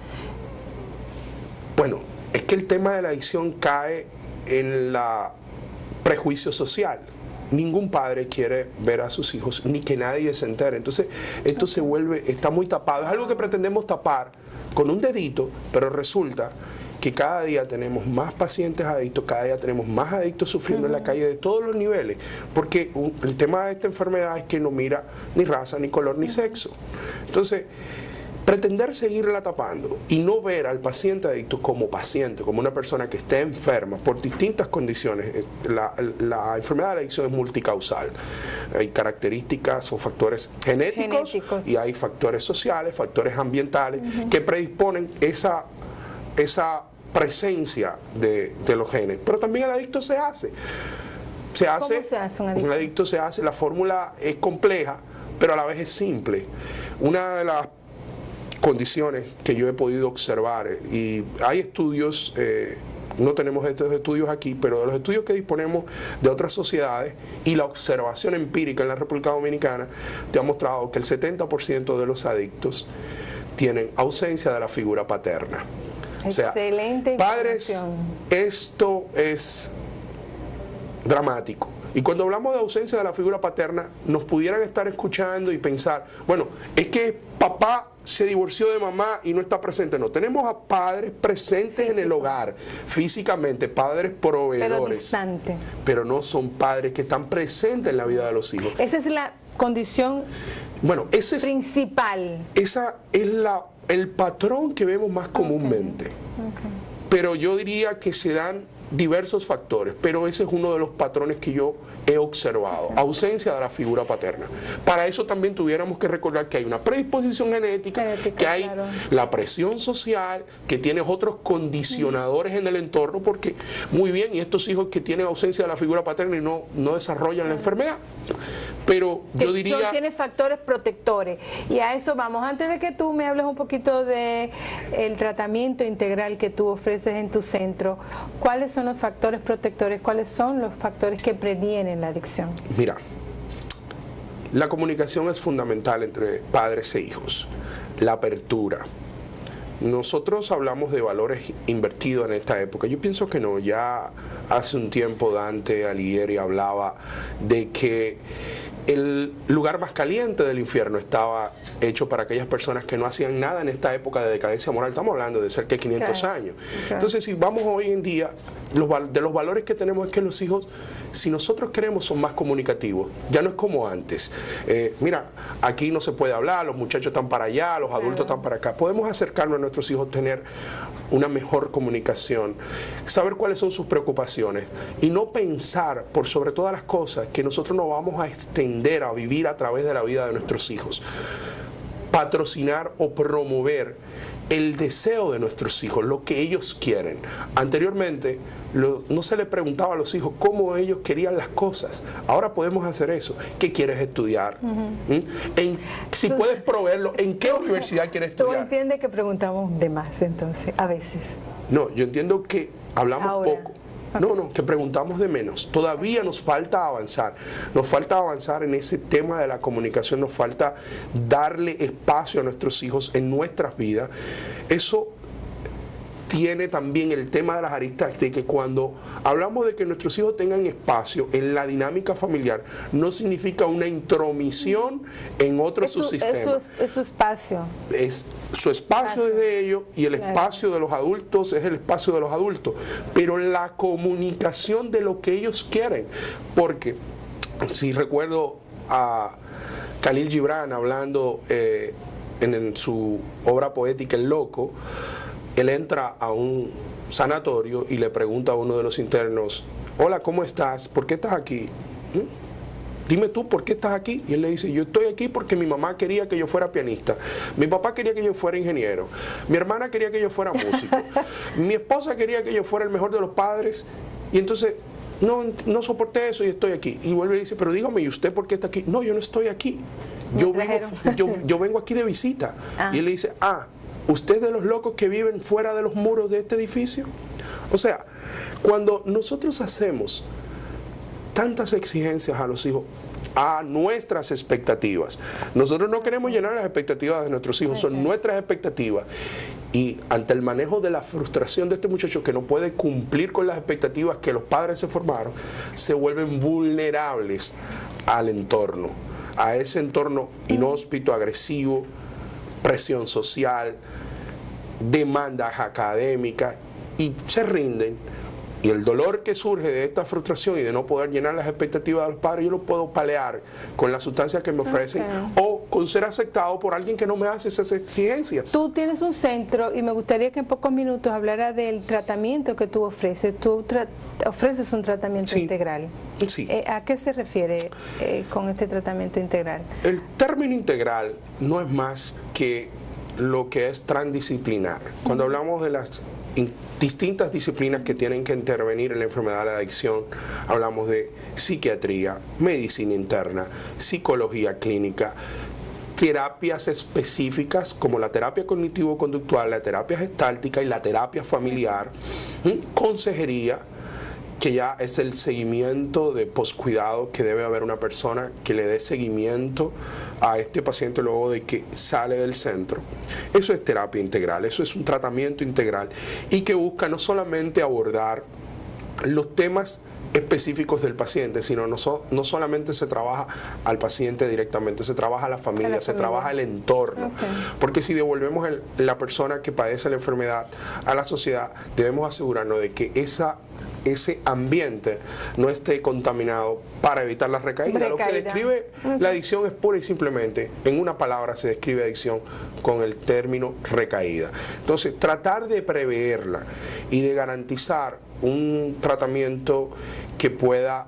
Speaker 8: Bueno, es que el tema de la adicción cae en la prejuicio social. Ningún padre quiere ver a sus hijos, ni que nadie se entere. Entonces, esto se vuelve, está muy tapado. Es algo que pretendemos tapar con un dedito, pero resulta que cada día tenemos más pacientes adictos, cada día tenemos más adictos sufriendo en la calle de todos los niveles, porque el tema de esta enfermedad es que no mira ni raza, ni color, ni sexo. Entonces, pretender seguirla tapando y no ver al paciente adicto como paciente, como una persona que esté enferma por distintas condiciones. La enfermedad de la adicción es multicausal. Hay características o factores genéticos y hay factores sociales, factores ambientales que predisponen esa presencia de los genes. Pero también el adicto se hace.
Speaker 1: ¿Cómo se hace un adicto?
Speaker 8: Un adicto se hace, la fórmula es compleja, pero a la vez es simple. Una de las condiciones que yo he podido observar, y hay estudios, no tenemos estos estudios aquí, pero de los estudios que disponemos de otras sociedades y la observación empírica en la República Dominicana, te ha mostrado que el 70% de los adictos tienen ausencia de la figura paterna.
Speaker 1: Excelente
Speaker 8: o sea, padres, esto es dramático. Y cuando hablamos de ausencia de la figura paterna, nos pudieran estar escuchando y pensar, bueno, es que papá se divorció de mamá y no está presente. No, tenemos a padres presentes en el hogar, físicamente, padres proveedores.
Speaker 1: Pero distante.
Speaker 8: Pero no son padres que están presentes en la vida de los hijos.
Speaker 1: Esa es la condición principal.
Speaker 8: Esa es el patrón que vemos más comúnmente. Pero yo diría que se dan diversos factores, pero ese es uno de los patrones que yo he observado, ausencia de la figura paterna. Para eso también tuviéramos que recordar que hay una predisposición genética, que hay la presión social, que tienes otros condicionadores en el entorno, porque muy bien, y estos hijos que tienen ausencia de la figura paterna y no desarrollan la enfermedad. Pero yo diría...
Speaker 1: Tiene factores protectores. Y a eso vamos. Antes de que tú me hables un poquito de el tratamiento integral que tú ofreces en tu centro, ¿cuáles son los factores protectores? ¿Cuáles son los factores que previenen la adicción?
Speaker 8: Mira, la comunicación es fundamental entre padres e hijos. La apertura. Nosotros hablamos de valores invertidos en esta época. Yo pienso que no. Ya hace un tiempo Dante Alighieri hablaba de que el lugar más caliente del infierno estaba hecho para aquellas personas que no hacían nada en esta época de decadencia moral. Estamos hablando de cerca de 500 años. Entonces, si vamos hoy en día, de los valores que tenemos es que los hijos, si nosotros queremos, son más comunicativos. Ya no es como antes. Mira, aquí no se puede hablar, los muchachos están para allá, los adultos están para acá. Podemos acercarnos a nuestros hijos, tener una mejor comunicación, saber cuáles son sus preocupaciones y no pensar, por sobre todas las cosas, que nosotros nos vamos a extender a vivir a través de la vida de nuestros hijos. Patrocinar o promover el deseo de nuestros hijos, lo que ellos quieren. Anteriormente no se le preguntaba a los hijos cómo ellos querían las cosas. Ahora podemos hacer eso. ¿Qué quieres estudiar? Si puedes proveerlo, ¿en qué universidad quieres estudiar?
Speaker 1: ¿Tú entiendes que preguntamos de más entonces, a veces?
Speaker 8: No, yo entiendo que hablamos poco No, que preguntamos de menos. Todavía nos falta avanzar. Nos falta avanzar en ese tema de la comunicación, nos falta darle espacio a nuestros hijos en nuestras vidas. Eso tiene también el tema de las aristas de que cuando hablamos de que nuestros hijos tengan espacio en la dinámica familiar, no significa una intromisión en otro subsistema.
Speaker 1: Es su espacio.
Speaker 8: Es su espacio es de ellos y el espacio de los adultos es el espacio de los adultos. Pero la comunicación de lo que ellos quieren, porque si recuerdo a Khalil Gibran hablando en su obra poética El Loco, él entra a un sanatorio y le pregunta a uno de los internos: hola, ¿cómo estás? ¿Por qué estás aquí? Dime tú, ¿por qué estás aquí? Y él le dice: yo estoy aquí porque mi mamá quería que yo fuera pianista, mi papá quería que yo fuera ingeniero, mi hermana quería que yo fuera músico, mi esposa quería que yo fuera el mejor de los padres, y entonces no soporté eso y estoy aquí. Y vuelve y dice: pero dígame, ¿y usted por qué está aquí? No, yo no estoy aquí, yo vengo aquí de visita. Y él le dice: ¿usted es de los locos que viven fuera de los muros de este edificio? O sea, cuando nosotros hacemos tantas exigencias a los hijos, a nuestras expectativas, nosotros no queremos llenar las expectativas de nuestros hijos, son nuestras expectativas. Y ante el manejo de la frustración de este muchacho que no puede cumplir con las expectativas que los padres se formaron, se vuelven vulnerables al entorno, a ese entorno inhóspito, agresivo, presión social, demandas académicas, y se rinden. Y el dolor que surge de esta frustración y de no poder llenar las expectativas de los padres, yo lo puedo paliar con las sustancias que me ofrecen o con ser aceptado por alguien que no me hace esas exigencias.
Speaker 1: Tú tienes un centro y me gustaría que en pocos minutos hablara del tratamiento que tú ofreces. Tú ofreces un tratamiento integral.
Speaker 8: Sí.
Speaker 1: ¿A qué se refiere con este tratamiento integral?
Speaker 8: El término integral no es más que lo que es transdisciplinar. Cuando hablamos de las distintas disciplinas que tienen que intervenir en la enfermedad de la adicción, hablamos de psiquiatría, medicina interna, psicología clínica, terapias específicas como la terapia cognitivo-conductual, la terapia gestáltica y la terapia familiar, consejería, que ya es el seguimiento de poscuidado que debe haber una persona que le dé seguimiento a este paciente luego de que sale del centro. Eso es terapia integral, eso es un tratamiento integral y que busca no solamente abordar los temas específicos del paciente, sino no solamente se trabaja al paciente directamente, se trabaja a la familia, se trabaja el entorno. Porque si devolvemos la persona que padece la enfermedad a la sociedad, debemos asegurarnos de que ese ambiente no esté contaminado para evitar la recaída. Lo que describe la adicción es pura y simplemente, en una palabra se describe adicción con el término recaída. Entonces, tratar de preverla y de garantizar un tratamiento que pueda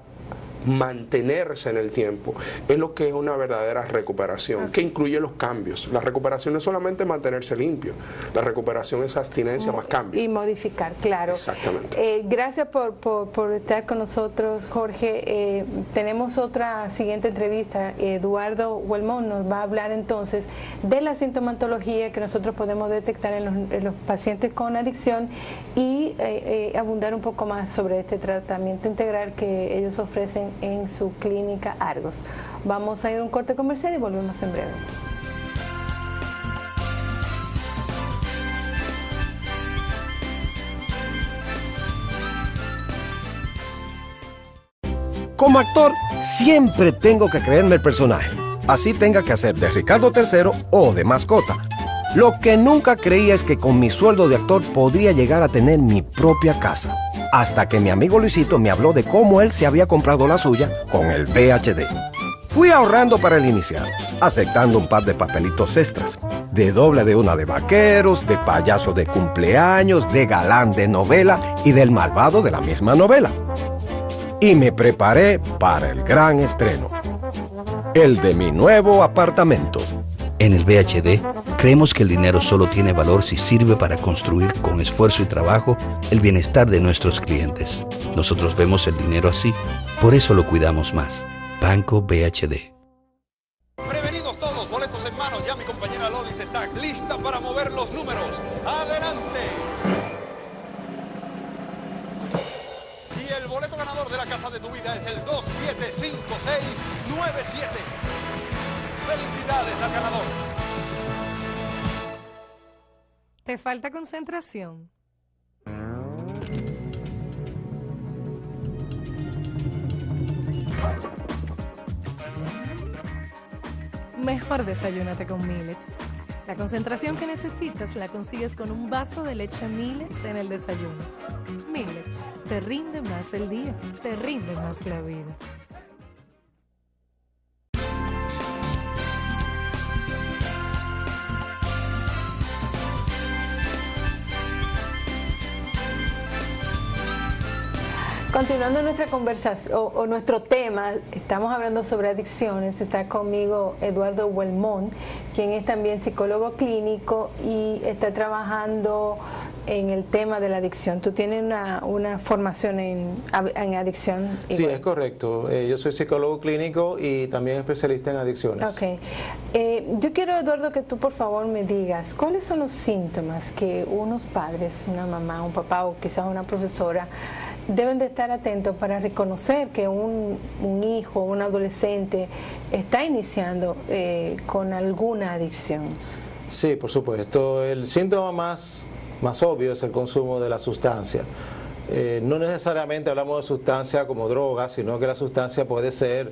Speaker 8: mantenerse en el tiempo es lo que es una verdadera recuperación, que incluye los cambios. La recuperación no es solamente mantenerse limpio, la recuperación es abstinencia más cambio.
Speaker 1: Y modificar, claro.
Speaker 8: Exactamente.
Speaker 1: Gracias por estar con nosotros, Jorge. Tenemos otra siguiente entrevista. Eduardo Huelmón nos va a hablar entonces de la sintomatología que nosotros podemos detectar en los pacientes con adicción y abundar un poco más sobre este tratamiento integral que ellos ofrecen en su clínica Argos. Vamos a ir a un corte comercial y volvemos en breve.
Speaker 9: Como actor, siempre tengo que creerme el personaje. Así tenga que hacer de Ricardo III o de mascota. Lo que nunca creía es que con mi sueldo de actor podría llegar a tener mi propia casa. Hasta que mi amigo Luisito me habló de cómo él se había comprado la suya con el VHD. Fui ahorrando para el inicial, aceptando un par de papelitos extras, de doble de una de vaqueros, de payaso de cumpleaños, de galán de novela y del malvado de la misma novela. Y me preparé para el gran estreno, el de mi nuevo apartamento.
Speaker 5: En el VHD, creemos que el dinero solo tiene valor si sirve para construir con esfuerzo y trabajo el bienestar de nuestros clientes. Nosotros vemos el dinero así, por eso lo cuidamos más. Banco VHD.
Speaker 10: Prevenidos todos, boletos en mano, ya mi compañera Lolis está lista para mover los números. ¡Adelante! boleto ganador de la casa de tu vida es el 275697. ¡Felicidades al ganador!
Speaker 3: ¿Te falta concentración? Mejor desayúnate con Millets. La concentración que necesitas la consigues con un vaso de leche Millets en el desayuno. Millets, te rinde más el día, te rinde más la vida.
Speaker 1: Continuando nuestra conversación o nuestro tema, estamos hablando sobre adicciones. Está conmigo Eduardo Huelmón, quien es también psicólogo clínico y está trabajando en el tema de la adicción. Tú tienes una formación en adicción.
Speaker 11: Sí, es correcto. Yo soy psicólogo clínico y también especialista en adicciones.
Speaker 1: Ok. Yo quiero, Eduardo, que tú por favor me digas cuáles son los síntomas que unos padres, una mamá, un papá o quizás una profesora deben de estar atentos para reconocer que un hijo, un adolescente está iniciando con alguna adicción.
Speaker 11: Sí, por supuesto. El síntoma más obvio es el consumo de la sustancia. No necesariamente hablamos de sustancia como droga, sino que la sustancia puede ser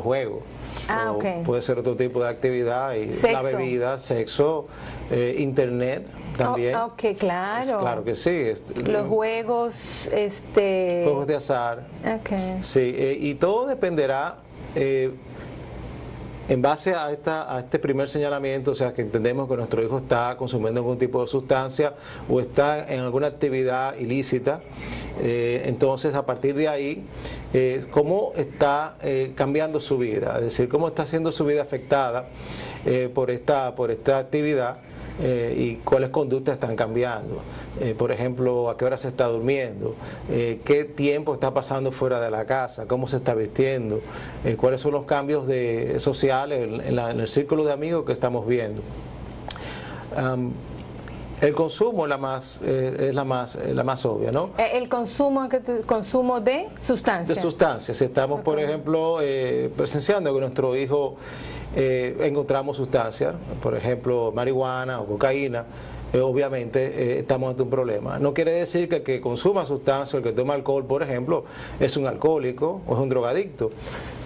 Speaker 11: juego.
Speaker 1: Okay.
Speaker 11: Puede ser otro tipo de actividad, y la bebida, sexo, internet también.
Speaker 1: Ok, claro.
Speaker 11: Claro que sí.
Speaker 1: Los juegos,
Speaker 11: juegos de azar.
Speaker 1: Okay.
Speaker 11: Sí, y todo dependerá en base a este primer señalamiento, o sea, que entendemos que nuestro hijo está consumiendo algún tipo de sustancia o está en alguna actividad ilícita. Entonces, a partir de ahí, cómo está cambiando su vida, es decir, cómo está siendo su vida afectada por esta actividad. Y cuáles conductas están cambiando, por ejemplo, a qué hora se está durmiendo, qué tiempo está pasando fuera de la casa, cómo se está vistiendo, cuáles son los cambios sociales en el círculo de amigos que estamos viendo. El consumo es la más obvia, ¿no?
Speaker 1: El consumo de sustancias.
Speaker 11: De sustancias. Si estamos, por ejemplo, presenciando que nuestro hijo encontramos sustancias, por ejemplo, marihuana o cocaína, obviamente estamos ante un problema. No quiere decir que el que consuma sustancias, el que toma alcohol, por ejemplo, es un alcohólico o es un drogadicto.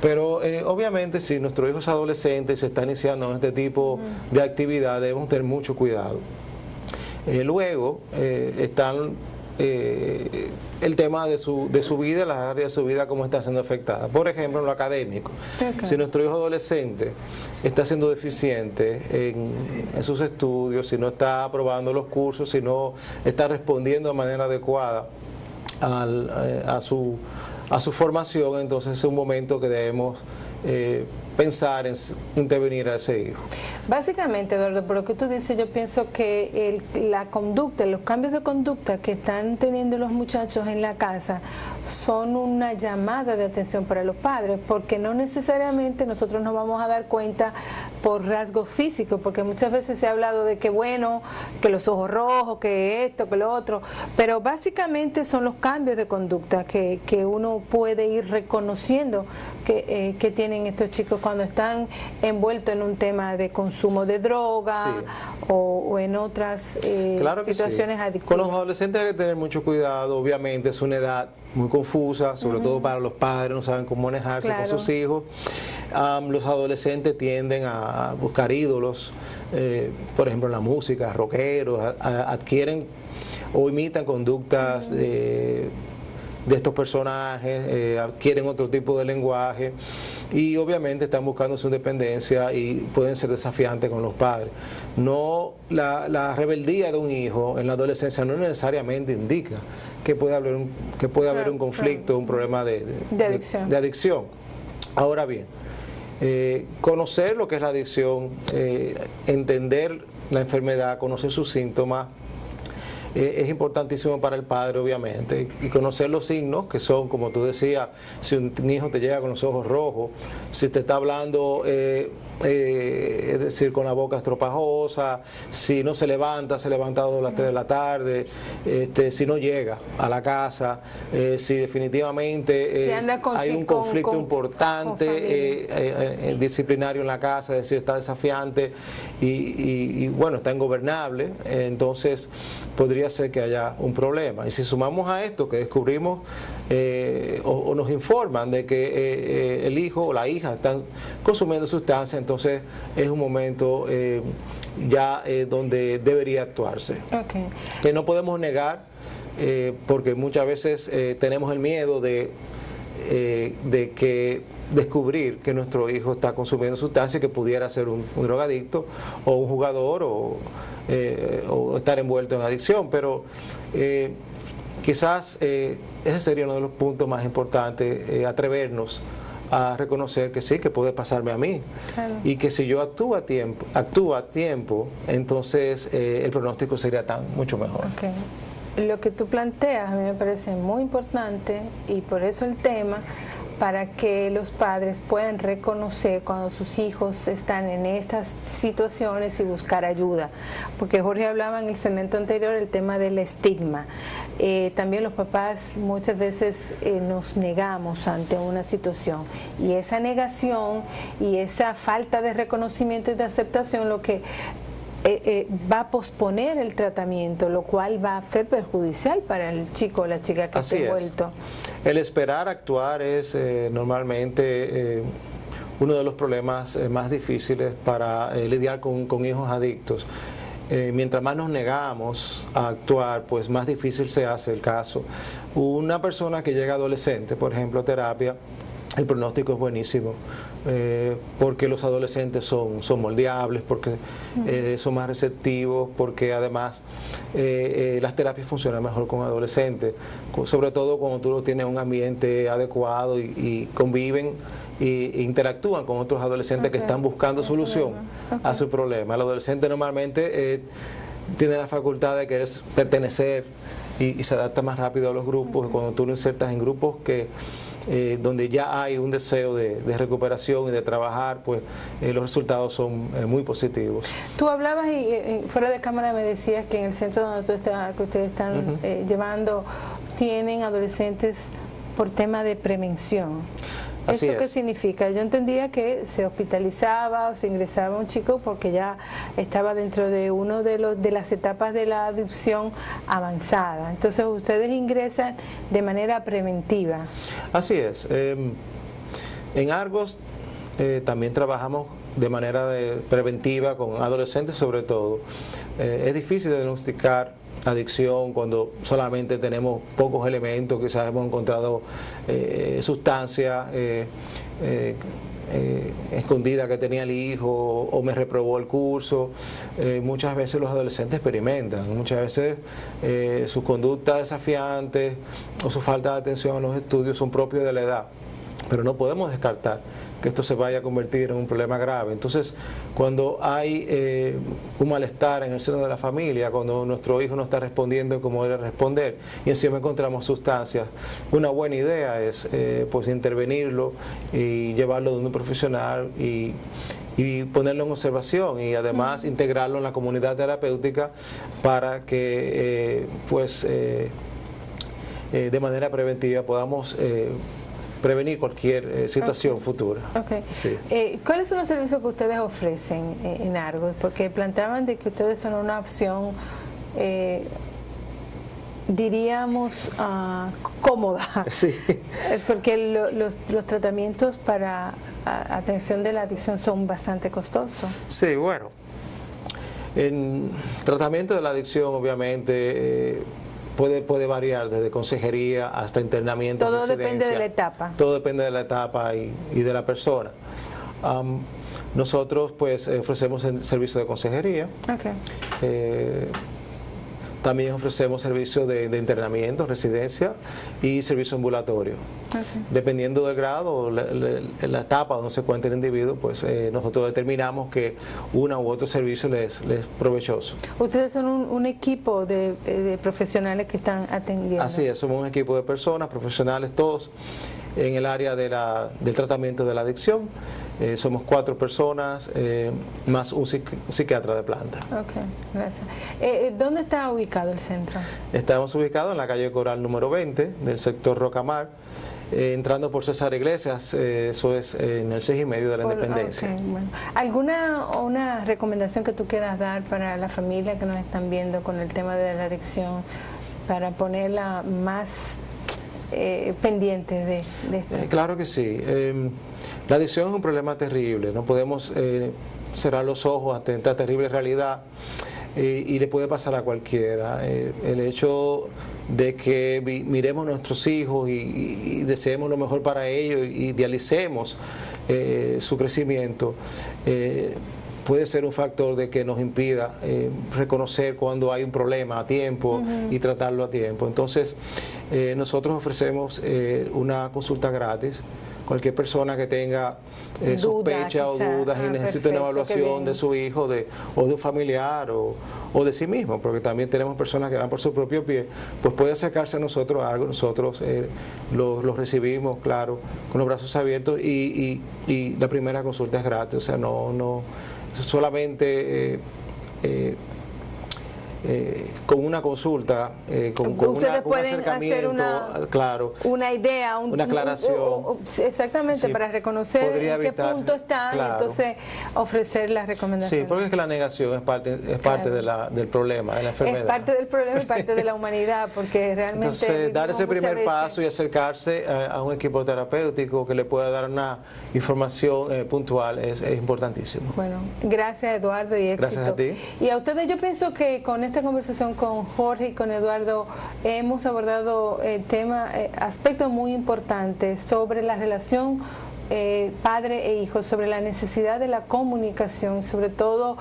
Speaker 11: Pero obviamente si nuestro hijo es adolescente y se está iniciando en este tipo de actividad, debemos tener mucho cuidado. Luego están el tema de su vida, las áreas de su vida, cómo está siendo afectada. Por ejemplo, en lo académico. Okay. Si nuestro hijo adolescente está siendo deficiente en sus estudios, si no está aprobando los cursos, si no está respondiendo de manera adecuada a su formación, entonces es un momento que debemos pensar en intervenir a ese hijo.
Speaker 1: Básicamente, Eduardo, por lo que tú dices, yo pienso que la conducta, los cambios de conducta que están teniendo los muchachos en la casa son una llamada de atención para los padres, porque no necesariamente nosotros nos vamos a dar cuenta por rasgos físicos, porque muchas veces se ha hablado de que bueno, que los ojos rojos, que esto, que lo otro, pero básicamente son los cambios de conducta que uno puede ir reconociendo que tienen estos chicos cuando están envueltos en un tema de consumo de droga, sí, o en otras
Speaker 11: claro
Speaker 1: situaciones
Speaker 11: sí.
Speaker 1: adictivas.
Speaker 11: Con los adolescentes hay que tener mucho cuidado, obviamente es una edad muy confusa, sobre todo para los padres, no saben cómo manejarse con sus hijos. Los adolescentes tienden a buscar ídolos, por ejemplo en la música, rockeros, adquieren o imitan conductas de estos personajes, adquieren otro tipo de lenguaje y obviamente están buscando su independencia y pueden ser desafiantes con los padres. No, la rebeldía de un hijo en la adolescencia no necesariamente indica que puede haber un conflicto, un problema de adicción. Ahora bien, conocer lo que es la adicción, entender la enfermedad, conocer sus síntomas, es importantísimo para el padre, obviamente, y conocer los signos que son, como tú decías, si un hijo te llega con los ojos rojos, si te está hablando, es decir, con la boca estropajosa, si no se levanta a las 3 de la tarde, si no llega a la casa, si definitivamente hay un conflicto importante disciplinario en la casa, es decir, está desafiante y bueno, está ingobernable, entonces podría ser que haya un problema. Y si sumamos a esto que descubrimos o nos informan de que el hijo o la hija están consumiendo sustancias, entonces es un momento ya donde debería actuarse.
Speaker 1: Okay.
Speaker 11: Que no podemos negar, porque muchas veces tenemos el miedo de que descubrir que nuestro hijo está consumiendo sustancias, que pudiera ser un drogadicto o un jugador o estar envuelto en adicción, pero quizás ese sería uno de los puntos más importantes, atrevernos a reconocer que sí, que puede pasarme a mí, claro, y que si yo actúo a tiempo, entonces el pronóstico sería mucho mejor.
Speaker 1: Okay. Lo que tú planteas a mí me parece muy importante y por eso el tema, para que los padres puedan reconocer cuando sus hijos están en estas situaciones y buscar ayuda. Porque Jorge hablaba en el segmento anterior el tema del estigma. También los papás muchas veces nos negamos ante una situación y esa negación y esa falta de reconocimiento y de aceptación lo que va a posponer el tratamiento, lo cual va a ser perjudicial para el chico o la chica que esté envuelto.
Speaker 11: El esperar actuar es normalmente uno de los problemas más difíciles para lidiar con hijos adictos. Mientras más nos negamos a actuar, pues más difícil se hace el caso. Una persona que llega adolescente, por ejemplo, a terapia, el pronóstico es buenísimo, porque los adolescentes son moldeables, porque son más receptivos, porque además las terapias funcionan mejor con adolescentes, sobre todo cuando tú los tienes en un ambiente adecuado y conviven e interactúan con otros adolescentes que están buscando solución a su problema. El adolescente normalmente tiene la facultad de querer pertenecer y se adapta más rápido a los grupos, cuando tú lo insertas en grupos donde ya hay un deseo de recuperación y de trabajar, pues los resultados son muy positivos.
Speaker 1: Tú hablabas y fuera de cámara me decías que en el centro donde que ustedes están llevando, tienen adolescentes por tema de prevención. ¿Eso qué significa? Yo entendía que se hospitalizaba o se ingresaba un chico porque ya estaba dentro de uno de las etapas de la adicción avanzada. Entonces ustedes ingresan de manera preventiva.
Speaker 11: Así es. En Argos también trabajamos de manera preventiva con adolescentes sobre todo. Es difícil diagnosticar adicción cuando solamente tenemos pocos elementos, quizás hemos encontrado sustancias escondidas que tenía el hijo o me reprobó el curso. Muchas veces los adolescentes experimentan, muchas veces sus conductas desafiantes o su falta de atención a los estudios son propios de la edad, pero no podemos descartar que esto se vaya a convertir en un problema grave. Entonces, cuando hay un malestar en el seno de la familia, cuando nuestro hijo no está respondiendo como debe responder y encima encontramos sustancias, una buena idea es pues intervenirlo y llevarlo donde un profesional y ponerlo en observación y además integrarlo en la comunidad terapéutica para que de manera preventiva podamos prevenir cualquier situación futura.
Speaker 1: Okay.
Speaker 11: Sí.
Speaker 1: ¿Cuáles son los servicios que ustedes ofrecen en Argos? Porque planteaban de que ustedes son una opción, diríamos, cómoda.
Speaker 11: Sí.
Speaker 1: Porque los tratamientos para atención de la adicción son bastante costosos.
Speaker 11: Sí, bueno. En tratamiento de la adicción, obviamente, puede variar desde consejería hasta internamiento.
Speaker 1: Todo depende de la etapa.
Speaker 11: Todo depende de la etapa y de la persona. Nosotros pues ofrecemos el servicio de consejería.
Speaker 1: Okay.
Speaker 11: También ofrecemos servicios de internamiento, residencia y servicio ambulatorio. Dependiendo del grado o la etapa donde se encuentra el individuo, pues nosotros determinamos que una u otro servicio les es provechoso.
Speaker 1: Ustedes son un equipo de profesionales que están atendiendo.
Speaker 11: Así es, somos un equipo de personas, profesionales todos, en el área del tratamiento de la adicción. Somos 4 personas, más un psiquiatra de planta.
Speaker 1: Ok, gracias. ¿Dónde está ubicado el centro?
Speaker 11: Estamos ubicados en la calle Coral número 20, del sector Rocamar, entrando por César Iglesias, eso es en el 6 y medio de la Independencia.
Speaker 1: Okay, bueno. ¿Alguna una recomendación que tú quieras dar para la familia que nos están viendo con el tema de la adicción, para ponerla más pendiente de esto?
Speaker 11: Claro que sí. La adicción es un problema terrible, no podemos cerrar los ojos ante esta terrible realidad y le puede pasar a cualquiera. El hecho de que miremos a nuestros hijos y deseemos lo mejor para ellos y idealicemos su crecimiento, puede ser un factor de que nos impida reconocer cuando hay un problema a tiempo y tratarlo a tiempo. Entonces, nosotros ofrecemos una consulta gratis. Cualquier persona que tenga sospecha o dudas y necesite una evaluación de su hijo o de un familiar o de sí mismo, porque también tenemos personas que van por su propio pie, pues puede acercarse a nosotros algo, nosotros los recibimos, claro, con los brazos abiertos y la primera consulta es gratis, o sea, no solamente con una consulta, con un acercamiento, claro,
Speaker 1: una idea,
Speaker 11: una aclaración,
Speaker 1: exactamente, sí, para reconocer en qué punto está,
Speaker 11: claro, y
Speaker 1: entonces ofrecer las recomendaciones.
Speaker 11: Sí, porque es que la negación es parte del problema, de la enfermedad.
Speaker 1: Es parte del problema y parte de la humanidad, porque realmente...
Speaker 11: Entonces, dar ese primer paso y acercarse a un equipo terapéutico que le pueda dar una información puntual es importantísimo.
Speaker 1: Bueno, gracias Eduardo y éxito.
Speaker 11: Gracias a ti.
Speaker 1: Y a ustedes, yo pienso que con esta conversación con Jorge y con Eduardo hemos abordado aspectos muy importantes sobre la relación padre e hijo, sobre la necesidad de la comunicación, sobre todo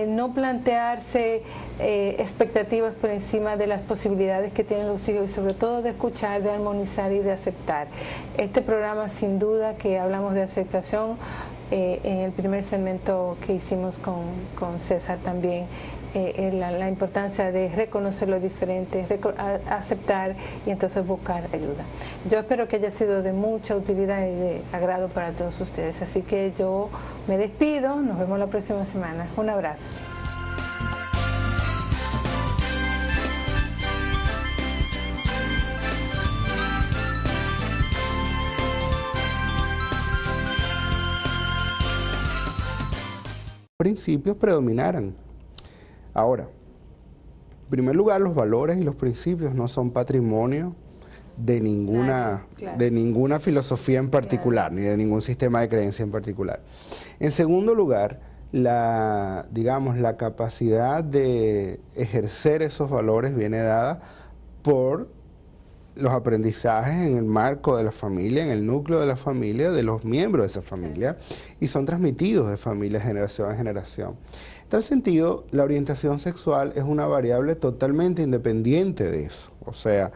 Speaker 1: no plantearse expectativas por encima de las posibilidades que tienen los hijos y sobre todo de escuchar, de armonizar y de aceptar. Este programa, sin duda que hablamos de aceptación, en el primer segmento que hicimos con César también, la importancia de reconocer lo diferente, aceptar y entonces buscar ayuda. Yo espero que haya sido de mucha utilidad y de agrado para todos ustedes, así que yo me despido, nos vemos la próxima semana. Un abrazo.
Speaker 2: Principios predominaran. Ahora, en primer lugar, los valores y los principios no son patrimonio de ninguna, de ninguna filosofía en particular, ni de ningún sistema de creencia en particular. En segundo lugar, la capacidad de ejercer esos valores viene dada por los aprendizajes en el marco de la familia, en el núcleo de la familia, de los miembros de esa familia, y son transmitidos de familia generación a generación. En tal sentido, la orientación sexual es una variable totalmente independiente de eso. O sea,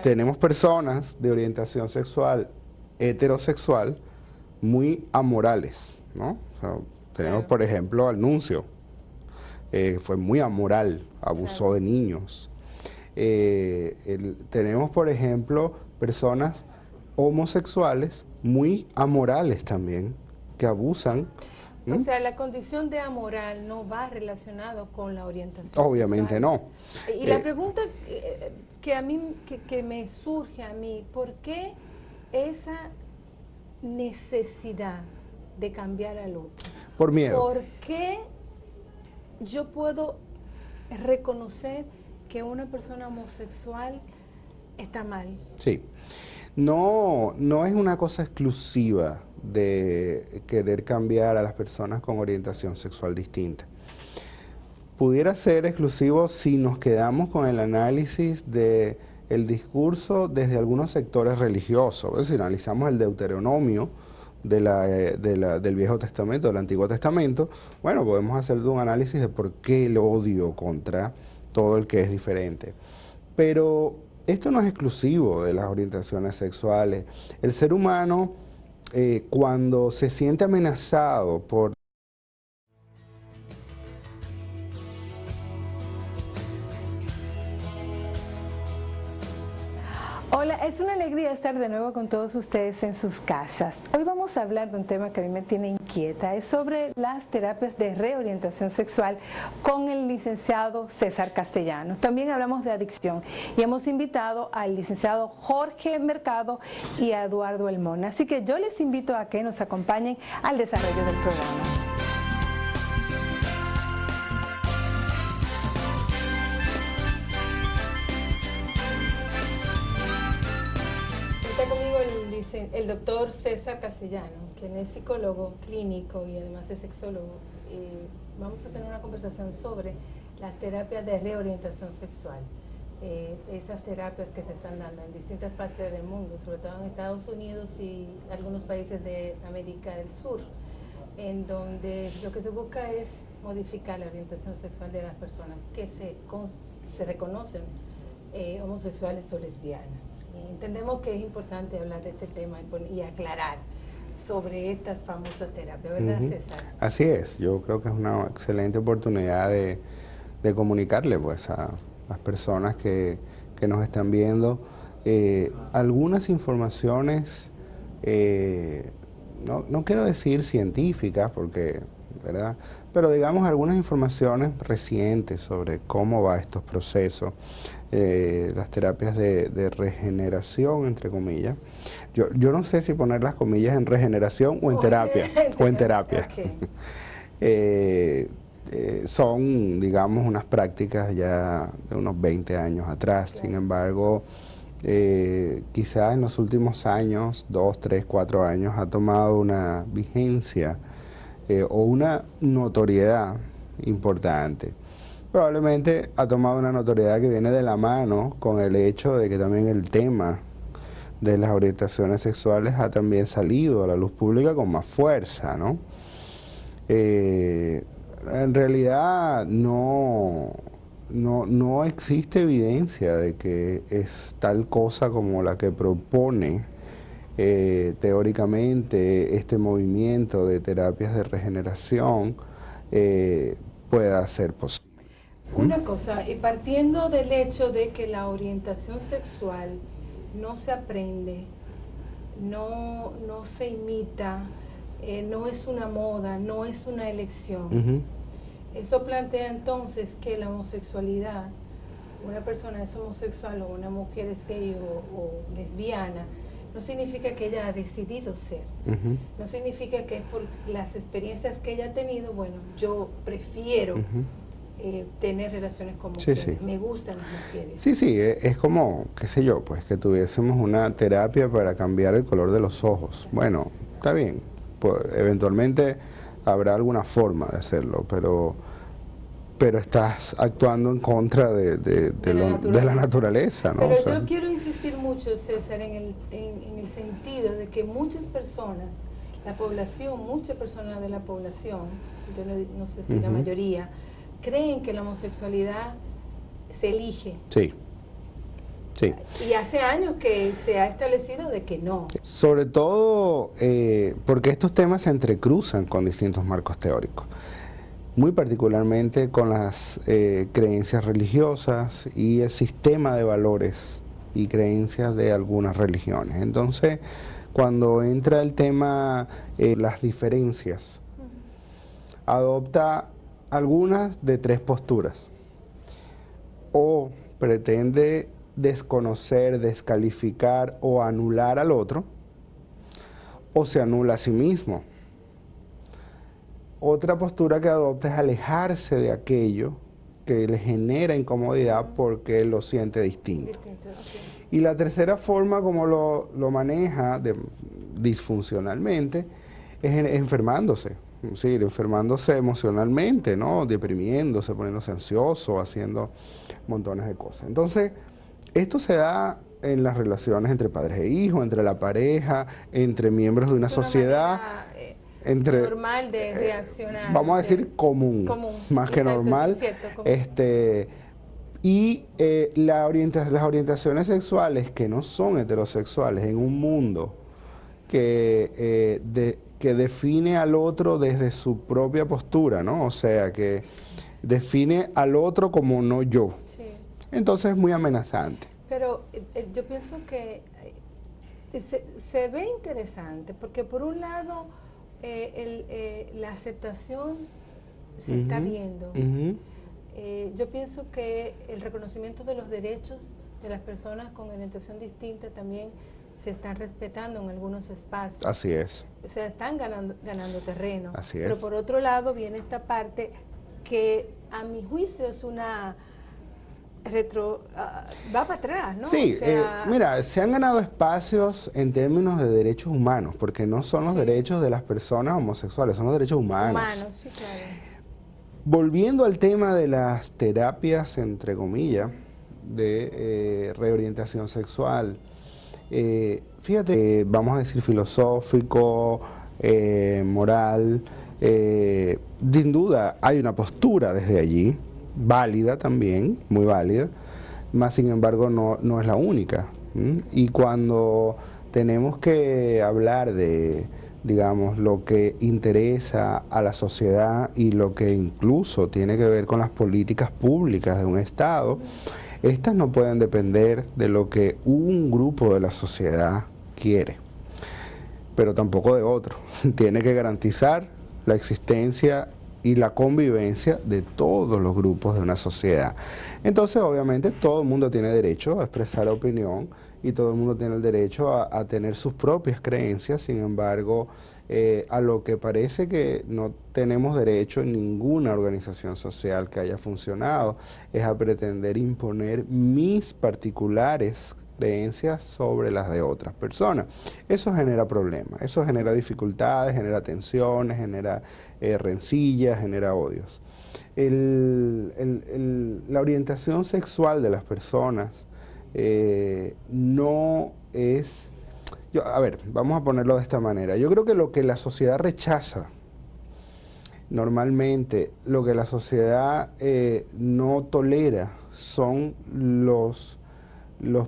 Speaker 2: tenemos personas de orientación sexual heterosexual muy amorales, ¿no? O sea, tenemos, por ejemplo, al Nuncio, fue muy amoral, abusó de niños. Tenemos, por ejemplo, personas homosexuales muy amorales también, que abusan.
Speaker 1: O sea, la condición de amoral no va relacionado con la orientación
Speaker 2: Obviamente
Speaker 1: sexual.
Speaker 2: No.
Speaker 1: Y la pregunta que a mí que me surge a mí, ¿por qué esa necesidad de cambiar al otro?
Speaker 2: Por miedo.
Speaker 1: ¿Por qué yo puedo reconocer que una persona homosexual está mal?
Speaker 2: Sí. No es una cosa exclusiva de querer cambiar a las personas con orientación sexual distinta. Pudiera ser exclusivo si nos quedamos con el análisis del discurso desde algunos sectores religiosos. Si analizamos el Deuteronomio del Viejo Testamento, del Antiguo Testamento, bueno, podemos hacer un análisis de por qué el odio contra todo el que es diferente. Pero esto no es exclusivo de las orientaciones sexuales. El ser humano, cuando se siente amenazado por
Speaker 1: Hola, es una alegría estar de nuevo con todos ustedes en sus casas. Hoy vamos a hablar de un tema que a mí me tiene inquieta, es sobre las terapias de reorientación sexual con el licenciado César Castellanos. También hablamos de adicción y hemos invitado al licenciado Jorge Mercado y a Eduardo Elmona. Así que yo les invito a que nos acompañen al desarrollo del programa. El doctor César Castellanos, quien es psicólogo clínico y además es sexólogo. Vamos a tener una conversación sobre las terapias de reorientación sexual. Esas terapias que se están dando en distintas partes del mundo, sobre todo en Estados Unidos y algunos países de América del Sur, en donde lo que se busca es modificar la orientación sexual de las personas que se reconocen homosexuales o lesbianas. Entendemos que es importante hablar de este tema y aclarar sobre estas famosas terapias, ¿verdad, César?
Speaker 2: Así es, yo creo que es una excelente oportunidad de comunicarle pues a las personas que nos están viendo algunas informaciones, no quiero decir científicas porque, ¿verdad? Pero digamos algunas informaciones recientes sobre cómo va estos procesos. Las terapias de regeneración, entre comillas. Yo no sé si poner las comillas en regeneración o en terapia. O en terapia. Okay. Son, digamos, unas prácticas ya de unos 20 años atrás. Claro. Sin embargo, quizás en los últimos años, 2, 3, 4 años, ha tomado una vigencia o una notoriedad importante. Probablemente ha tomado una notoriedad que viene de la mano con el hecho de que también el tema de las orientaciones sexuales ha también salido a la luz pública con más fuerza, ¿no? En realidad no existe evidencia de que es tal cosa como la que propone teóricamente este movimiento de terapias de regeneración pueda ser posible.
Speaker 1: Una cosa, partiendo del hecho de que la orientación sexual no se aprende, no se imita, no es una moda, no es una elección. Eso plantea entonces que la homosexualidad, una persona es homosexual o una mujer es gay o lesbiana, no significa que ella ha decidido ser. No significa que es por las experiencias que ella ha tenido, bueno, yo prefiero tener relaciones con mujeres, sí. Me gustan las mujeres.
Speaker 2: Sí, es como, qué sé yo, pues que tuviésemos una terapia para cambiar el color de los ojos. Bueno, está bien, pues, eventualmente habrá alguna forma de hacerlo, pero estás actuando en contra de la naturaleza, ¿no?
Speaker 1: Pero yo quiero insistir mucho, César, en el sentido de que muchas personas, muchas personas de la población, yo no sé si la mayoría, creen que la homosexualidad se elige.
Speaker 2: Sí.
Speaker 1: Y hace años que se ha establecido de que no.
Speaker 2: Sobre todo porque estos temas se entrecruzan con distintos marcos teóricos, muy particularmente con las creencias religiosas y el sistema de valores y creencias de algunas religiones. Entonces, cuando entra el tema las diferencias, adopta algunas de 3 posturas. O pretende desconocer, descalificar o anular al otro, o se anula a sí mismo. Otra postura que adopta es alejarse de aquello que le genera incomodidad porque él lo siente distinto. Okay. Y la tercera forma como lo maneja disfuncionalmente es enfermándose. Sí, enfermándose emocionalmente, ¿no? Deprimiéndose, poniéndose ansioso, haciendo montones de cosas. Entonces, esto se da en las relaciones entre padres e hijos, entre la pareja, entre miembros de una sociedad.
Speaker 1: Normal de reaccionar.
Speaker 2: Vamos a decir común. Más que normal.
Speaker 1: Sí, cierto, común.
Speaker 2: Y las orientaciones sexuales que no son heterosexuales en un mundo que define al otro desde su propia postura, ¿no? O sea, que define al otro como no yo.
Speaker 1: Sí.
Speaker 2: Entonces es muy amenazante.
Speaker 1: Pero yo pienso que se ve interesante, porque por un lado la aceptación se está viendo. Yo pienso que el reconocimiento de los derechos de las personas con orientación distinta también se están respetando en algunos espacios.
Speaker 2: Así es.
Speaker 1: O sea, están ganando terreno.
Speaker 2: Así es.
Speaker 1: Pero por otro lado viene esta parte que a mi juicio es una va para atrás, ¿no?
Speaker 2: Sí,
Speaker 1: o sea,
Speaker 2: mira, se han ganado espacios en términos de derechos humanos, porque no son los derechos de las personas homosexuales, son los derechos humanos.
Speaker 1: Humanos, sí, claro.
Speaker 2: Volviendo al tema de las terapias, entre comillas, de reorientación sexual, fíjate, vamos a decir filosófico, moral, sin duda hay una postura desde allí, válida también, muy válida, más sin embargo no es la única. Y cuando tenemos que hablar de, digamos, lo que interesa a la sociedad y lo que incluso tiene que ver con las políticas públicas de un Estado, estas no pueden depender de lo que un grupo de la sociedad quiere, pero tampoco de otro. Tiene que garantizar la existencia y la convivencia de todos los grupos de una sociedad. Entonces, obviamente, todo el mundo tiene derecho a expresar opinión y todo el mundo tiene el derecho a tener sus propias creencias. Sin embargo, a lo que parece que no tenemos derecho en ninguna organización social que haya funcionado es a pretender imponer mis particulares creencias sobre las de otras personas. Eso genera problemas, eso genera dificultades, genera tensiones, genera rencillas, genera odios. La orientación sexual de las personas no es... a ver, vamos a ponerlo de esta manera. Yo creo que lo que la sociedad rechaza normalmente, lo que la sociedad no tolera son los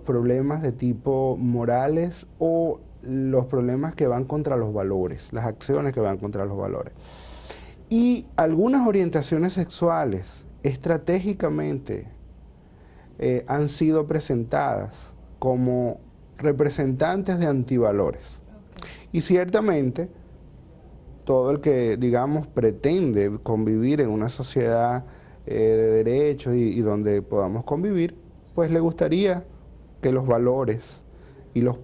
Speaker 2: problemas de tipo morales o los problemas que van contra los valores, las acciones que van contra los valores. Y algunas orientaciones sexuales estratégicamente han sido presentadas como representantes de antivalores. Y ciertamente todo el que, digamos, pretende convivir en una sociedad de derechos y donde podamos convivir, pues le gustaría que los valores y los